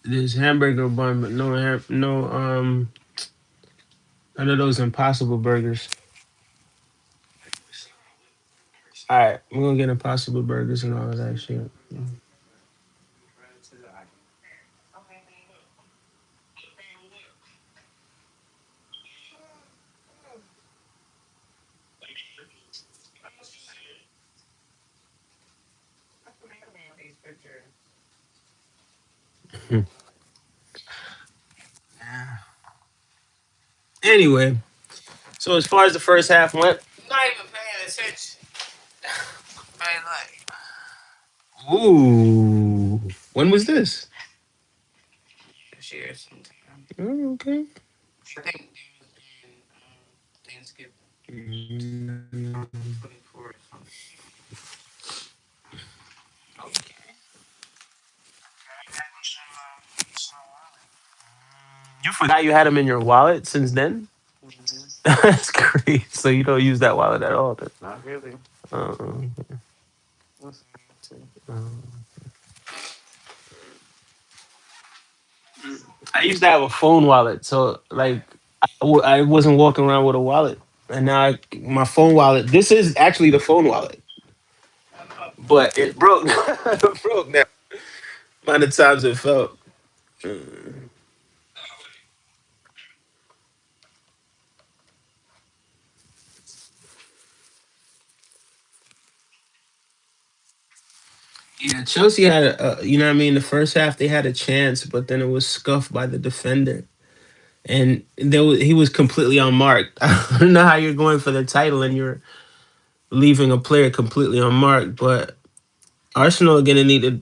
There's hamburger bun, but no none of those impossible burgers. All right, we're gonna get impossible burgers and all of that shit. These pictures. Anyway, so as far as the first half went, Not even paying attention. Hey, like ooh, when was this? this year sometime. Oh, okay. I think they was in Thanksgiving Mm, 24 or something. you forgot you had them in your wallet since then. Mm-hmm. That's crazy. So you don't use that wallet at all. Then. Not really. Uh, What's to I used to have a phone wallet, so like I wasn't walking around with a wallet, and now my phone wallet. This is actually the phone wallet, but it broke. It broke now. Amount of times it felt. Yeah, Chelsea had you know what I mean. The first half they had a chance, but then it was scuffed by the defender, and he was completely unmarked. I don't know how you're going for the title and you're leaving a player completely unmarked, but Arsenal are gonna need to.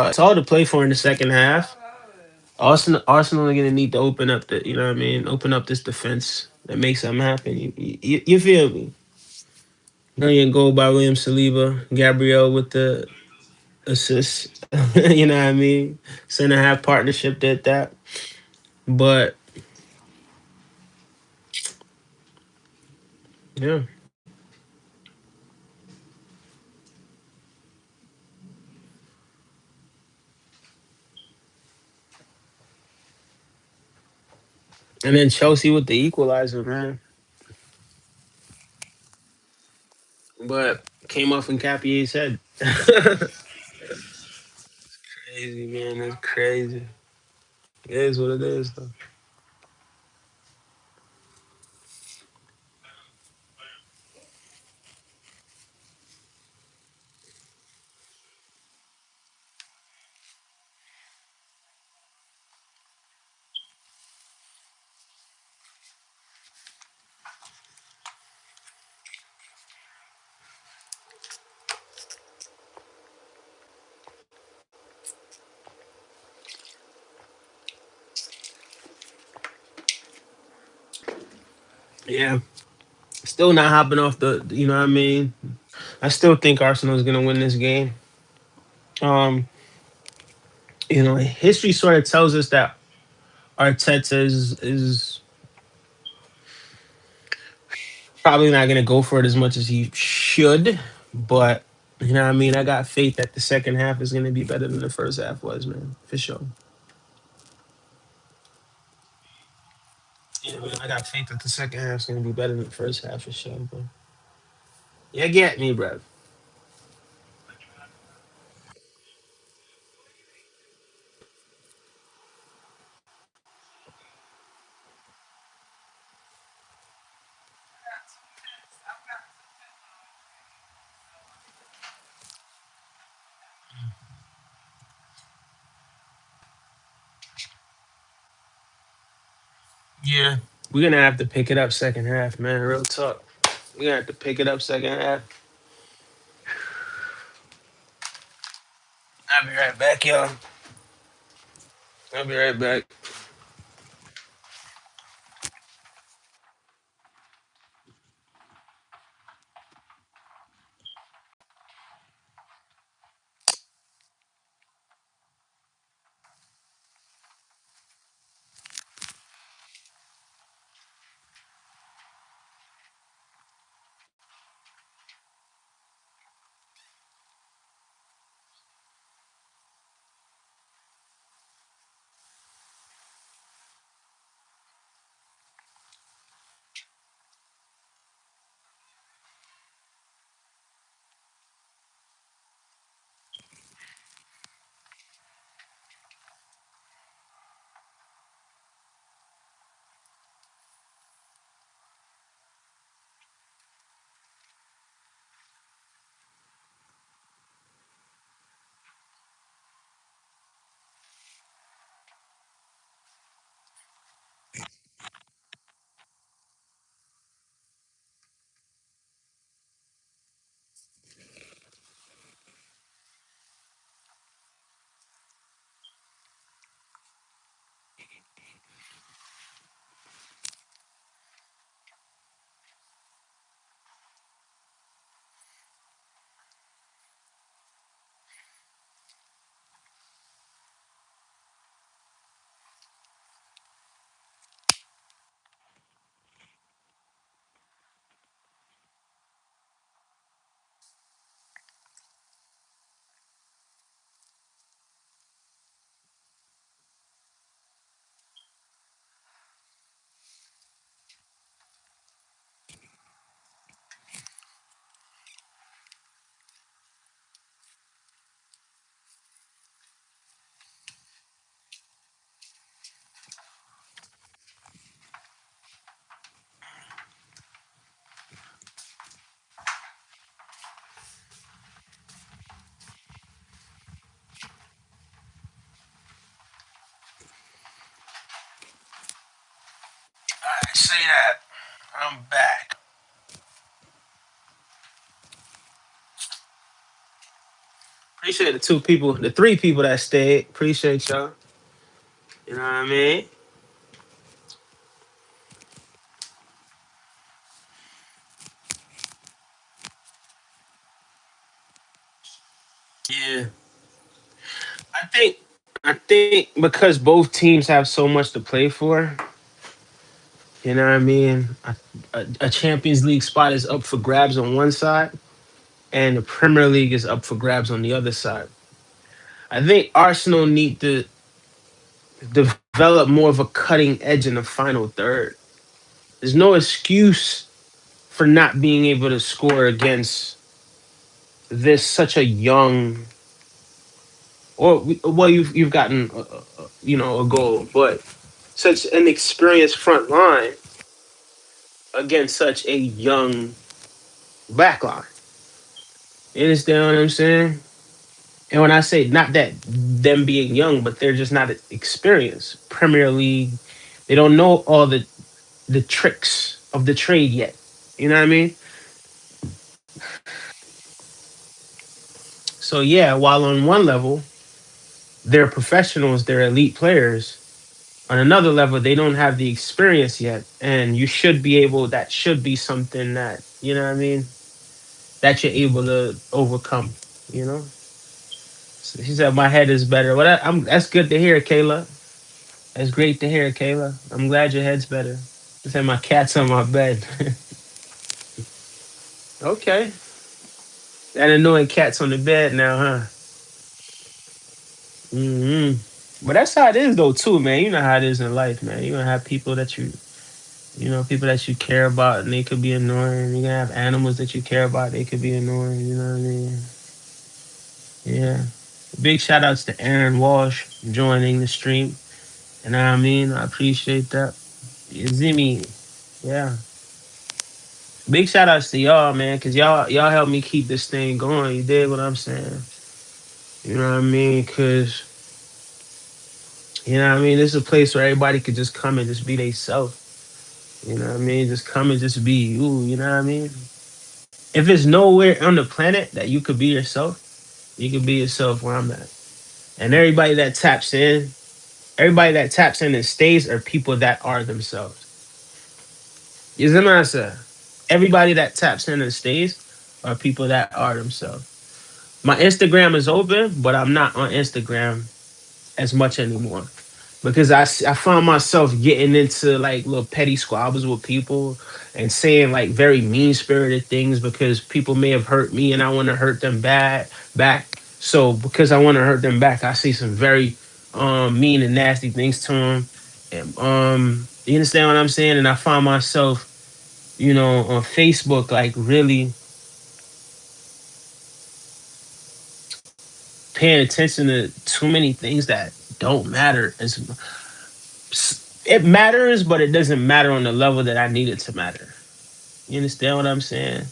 It's all to play for in the second half. Arsenal are gonna need to open up the, you know what I mean, open up this defense that makes something happen. You feel me? Brilliant goal by William Saliba, Gabriel with the assist. You know what I mean? Center half partnership did that, but yeah. And then Chelsea with the equalizer, man. But came off in Capier's head. Crazy, man. That's crazy. It is what it is, though. Yeah. Still not hopping off you know what I mean? I still think Arsenal is gonna win this game. Um, History sort of tells us that Arteta is probably not gonna go for it as much as he should, but I mean, I got faith that the second half is gonna be better than the first half was, man, for sure. Yeah, man, I got faith that the second half is gonna be better than the first half for sure, bro. You get me, bro. Yeah, we're gonna have to pick it up second half, man. Real talk. We're gonna have to pick it up second half. I'll be right back, y'all. I'll be right back. I say that. I'm back. Appreciate the two people, the three people that stayed. Appreciate y'all. You know what I mean? Yeah. I think I think because both teams have so much to play for, you know what I mean? A Champions League spot is up for grabs on one side, and the Premier League is up for grabs on the other side. I think Arsenal need to develop more of a cutting edge in the final third. There's no excuse for not being able to score against this such a young, or well, you've gotten a goal, but such an experienced front line against such a young backline. You understand what I'm saying? And when I say not that them being young, but they're just not experienced. Premier League, they don't know all the tricks of the trade yet. You know what I mean? So yeah, while on one level they're professionals, they're elite players. On another level, they don't have the experience yet, and you should be able. That should be something that that you're able to overcome. You know. She said my head is better. Well, that's good to hear, Kayla. That's great to hear, Kayla. I'm glad your head's better. She said my cat's on my bed. Okay. That annoying cat's on the bed now, huh? Hmm. But that's how it is though too, man. You know how it is in life, man. You're gonna have people that people that you care about and they could be annoying. You're gonna have animals that you care about, they could be annoying, you know what I mean? Yeah. Big shout outs to Aaron Walsh joining the stream. You know what I mean? I appreciate that. Zimmy. Yeah. Big shout outs to y'all, man, cause y'all helped me keep this thing going. You dig what I'm saying? You know what I mean? Cause you know what I mean, this is a place where everybody could just come and just be themselves. You know what I mean? Just come and just be you, you know what I mean? If it's nowhere on the planet that you could be yourself, you can be yourself where I'm at. And everybody that taps in and stays are people that are themselves. You see what I'm saying? Everybody that taps in and stays are people that are themselves. My Instagram is open, but I'm not on Instagram as much anymore because I found myself getting into like little petty squabbles with people and saying like very mean spirited things because people may have hurt me and I want to hurt them bad back. So because I want to hurt them back, I say some very mean and nasty things to them. And you understand what I'm saying? And I find myself, on Facebook like really paying attention to too many things that don't matter. It matters, but it doesn't matter on the level that I need it to matter. You understand what I'm saying?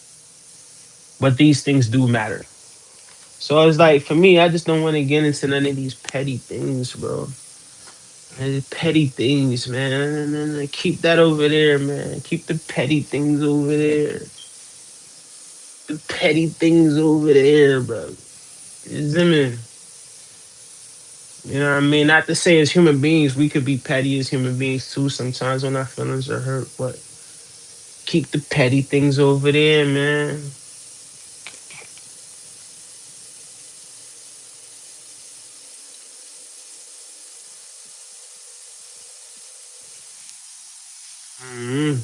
But these things do matter. So it's like for me, I just don't want to get into none of these petty things, bro. Petty things, man. And keep that over there, man. Keep the petty things over there. The petty things over there, bro. You see me? You know what I mean? Not to say as human beings, we could be petty as human beings too sometimes when our feelings are hurt, but keep the petty things over there, man. Hmm.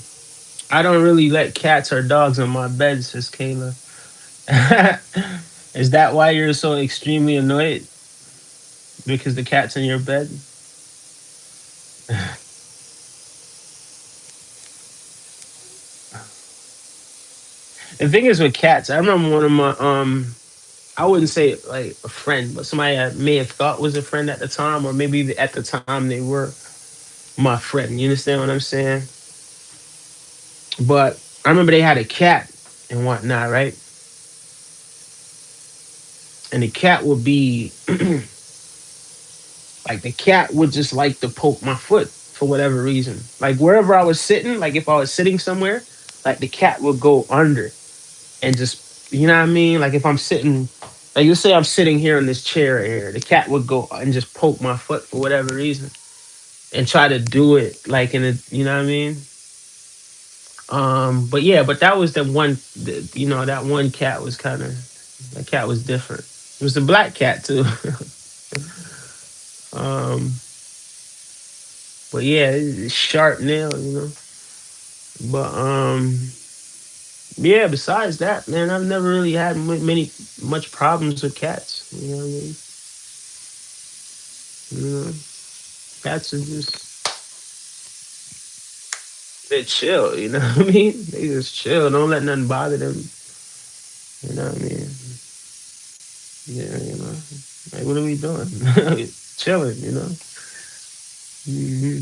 I don't really let cats or dogs on my bed, says Kayla. Is that why you're so extremely annoyed? Because the cat's in your bed? The thing is with cats, I remember one of my I wouldn't say like a friend, but somebody I may have thought was a friend at the time, or maybe at the time they were my friend. You understand what I'm saying? But I remember they had a cat and whatnot, right? And the cat would be like the cat would just like to poke my foot for whatever reason. Like wherever I was sitting, like if I was sitting somewhere, like the cat would go under and just you know what I mean? Like if I'm sitting like you say I'm sitting here in this chair here, the cat would go and just poke my foot for whatever reason and try to do it like in a you know what I mean? But yeah, but that was that one cat was kind of that cat was different. It was a black cat too. um, but yeah, it's sharp nail. But yeah. Besides that, man, I've never really had much problems with cats. You know what I mean? You know, cats are just they chill. You know what I mean? They just chill. Don't let nothing bother them. You know what I mean? Yeah, like what are we doing? Chilling. Hmm.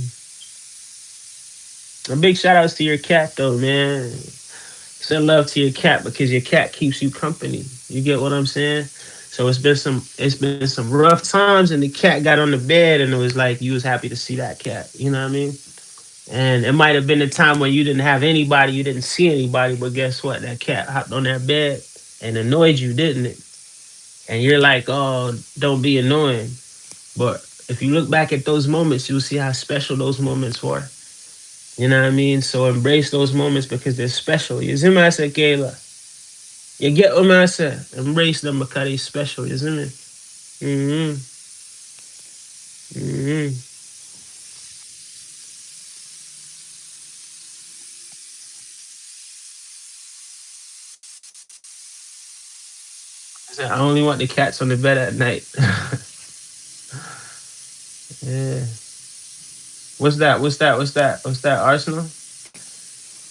A big shout outs to your cat though, man. Send love to your cat because your cat keeps you company. You get what I'm saying? So it's been some rough times and the cat got on the bed and it was like you was happy to see that cat. You know what I mean? And it might have been a time when you didn't have anybody, you didn't see anybody, but guess what? That cat hopped on that bed and annoyed you, didn't it? And you're like, oh, don't be annoying. But if you look back at those moments, you'll see how special those moments were. You know what I mean? So embrace those moments because they're special. You see me? I said, Kayla. You get what I said? Embrace them because they're special. You see me? Mm-hmm. Mm-hmm. I only want the cats on the bed at night. Yeah. What's that? What's that? What's that? What's that? Arsenal?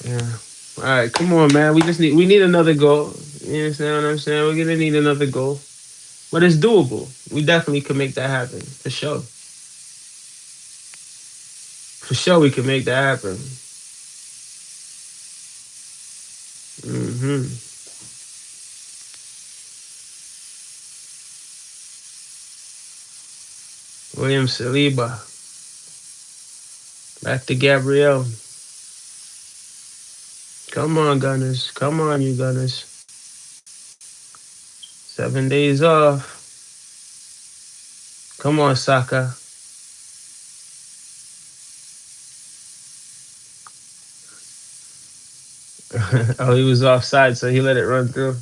Yeah. All right, come on, man. We need another goal. You understand what I'm saying? We're gonna need another goal, but it's doable. We definitely can make that happen for sure. For sure, we can make that happen. Hmm. William Saliba, back to Gabriel. Come on, Gunners. Come on, you Gunners. 7 days off. Come on, Saka. Oh, he was offside, so he let it run through.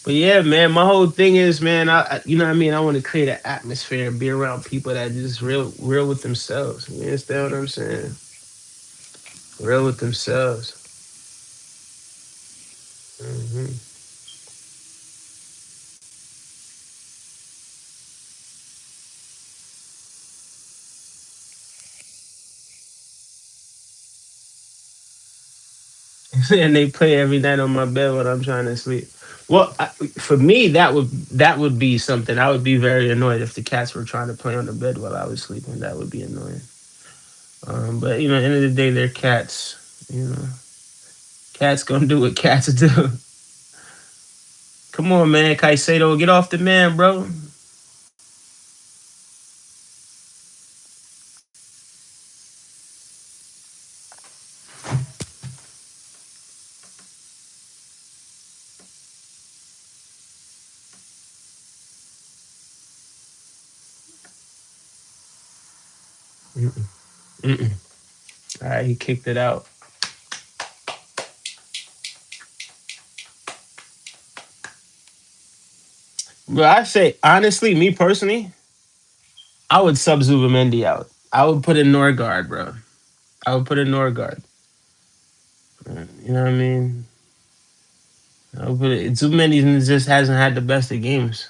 But yeah, man, my whole thing is, man, you know what I mean. I want to create an atmosphere and be around people that just real with themselves. You understand what I'm saying? Real with themselves. Hmm. And they play every night on my bed when I'm trying to sleep. Well, for me, that would be something. I would be very annoyed if the cats were trying to play on the bed while I was sleeping. That would be annoying. But at the end of the day, they're cats. You know, cats gonna do what cats do. Come on, man, Caicedo, get off the man, bro. Mm-mm, mm-mm. All right, he kicked it out. But I say honestly, me personally, I would sub Zubamendi out. I would put in Norgard, bro. I would put in Norgard. You know what I mean? I would put it. Zubamendi just hasn't had the best of games.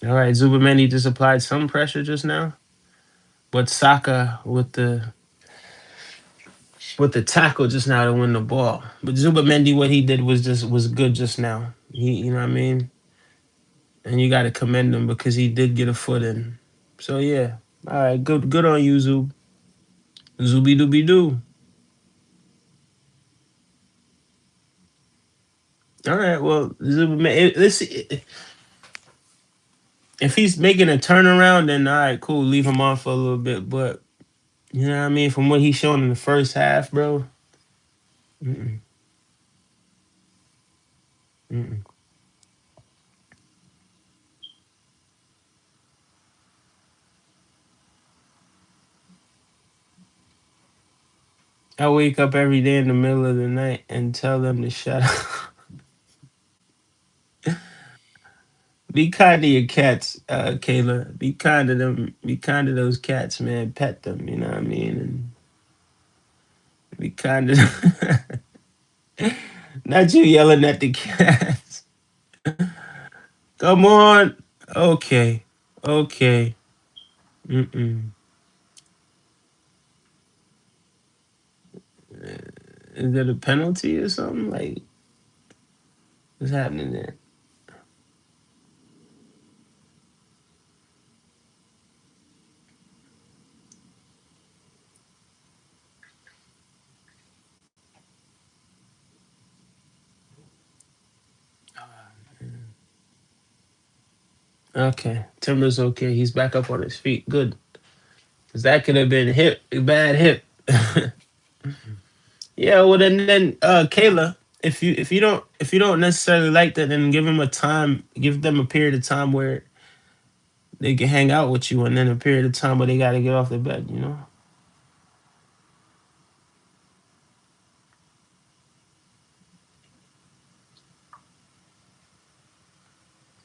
All right, Zubamendi just applied some pressure just now, but Saka with the tackle just now to win the ball. But Zubamendi, what he did was good just now. You know what I mean? And you got to commend him because he did get a foot in. So yeah, all right, good on you, Zub. Zooby dooby doo. All right, well, if he's making a turnaround, then all right, cool, leave him off for a little bit. But you know what I mean? From what he's shown in the first half, bro. Mm-mm, mm-mm. I wake up every day in the middle of the night and tell them to shut up. Be kind to your cats, Kayla. Be kind to them. Be kind to those cats, man. Pet them. You know what I mean? And be kind to. Not you yelling at the cats. Come on. Okay. Okay. Mm-mm. Is that a penalty or something? Like, what's happening there? Okay. Timber's okay. He's back up on his feet. Good. Because that could have been hip, bad hip. Yeah, well then Kayla, if you don't necessarily like that, then give him a time, give them a period of time where they can hang out with you, and then a period of time where they got to get off the bed. You know.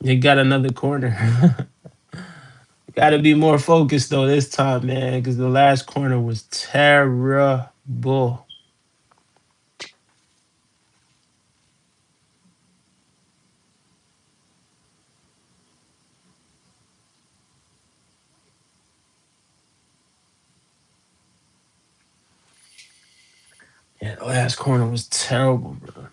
You got another corner. Got to be more focused though this time, man, because the last corner was terrible. Yeah, the last corner was terrible, bro.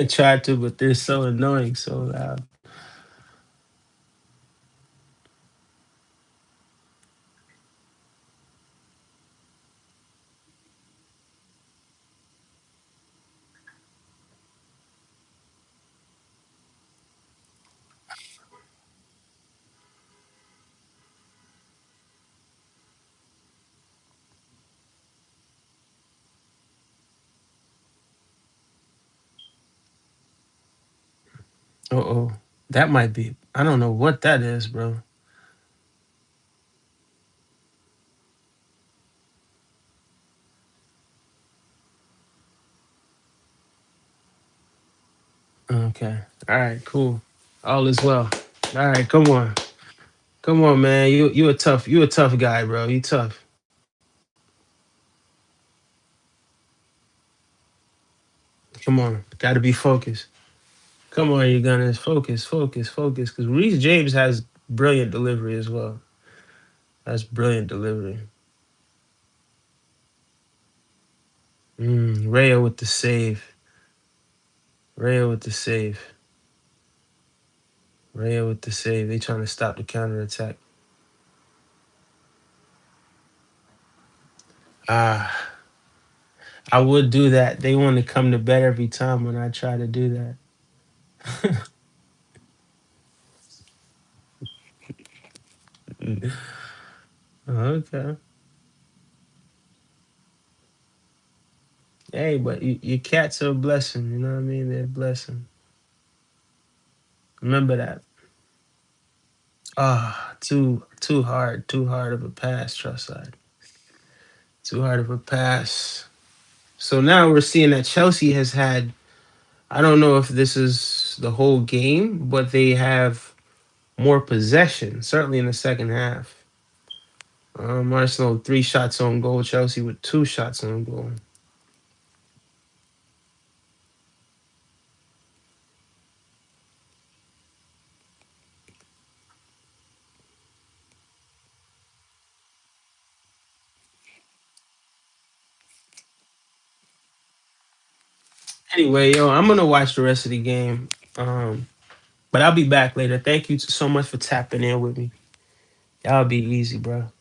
Tried to, but they're so annoying, so loud. Uh oh. That might be. I don't know what that is, bro. Okay. All right, cool. All is well. All right, come on. Come on, man. You a tough guy, bro. You tough. Come on. Gotta be focused. Come on, you Gunners. Focus, focus, focus. Because Reese James has brilliant delivery as well. That's brilliant delivery. Raya with the save. Raya with the save. Raya with the save. They trying to stop the counter attack. Ah, I would do that. They want to come to bed every time when I try to do that. Okay. Hey, but your cats are a blessing. You know what I mean? They're a blessing. Remember that. Ah, too hard of a pass, trust side. Too hard of a pass. So now we're seeing that Chelsea has had, I don't know if this is the whole game, but they have more possession, certainly in the second half. Arsenal 3 shots on goal, Chelsea with 2 shots on goal. Anyway, yo, I'm gonna watch the rest of the game. But I'll be back later. Thank you so much for tapping in with me. Y'all be easy, bro.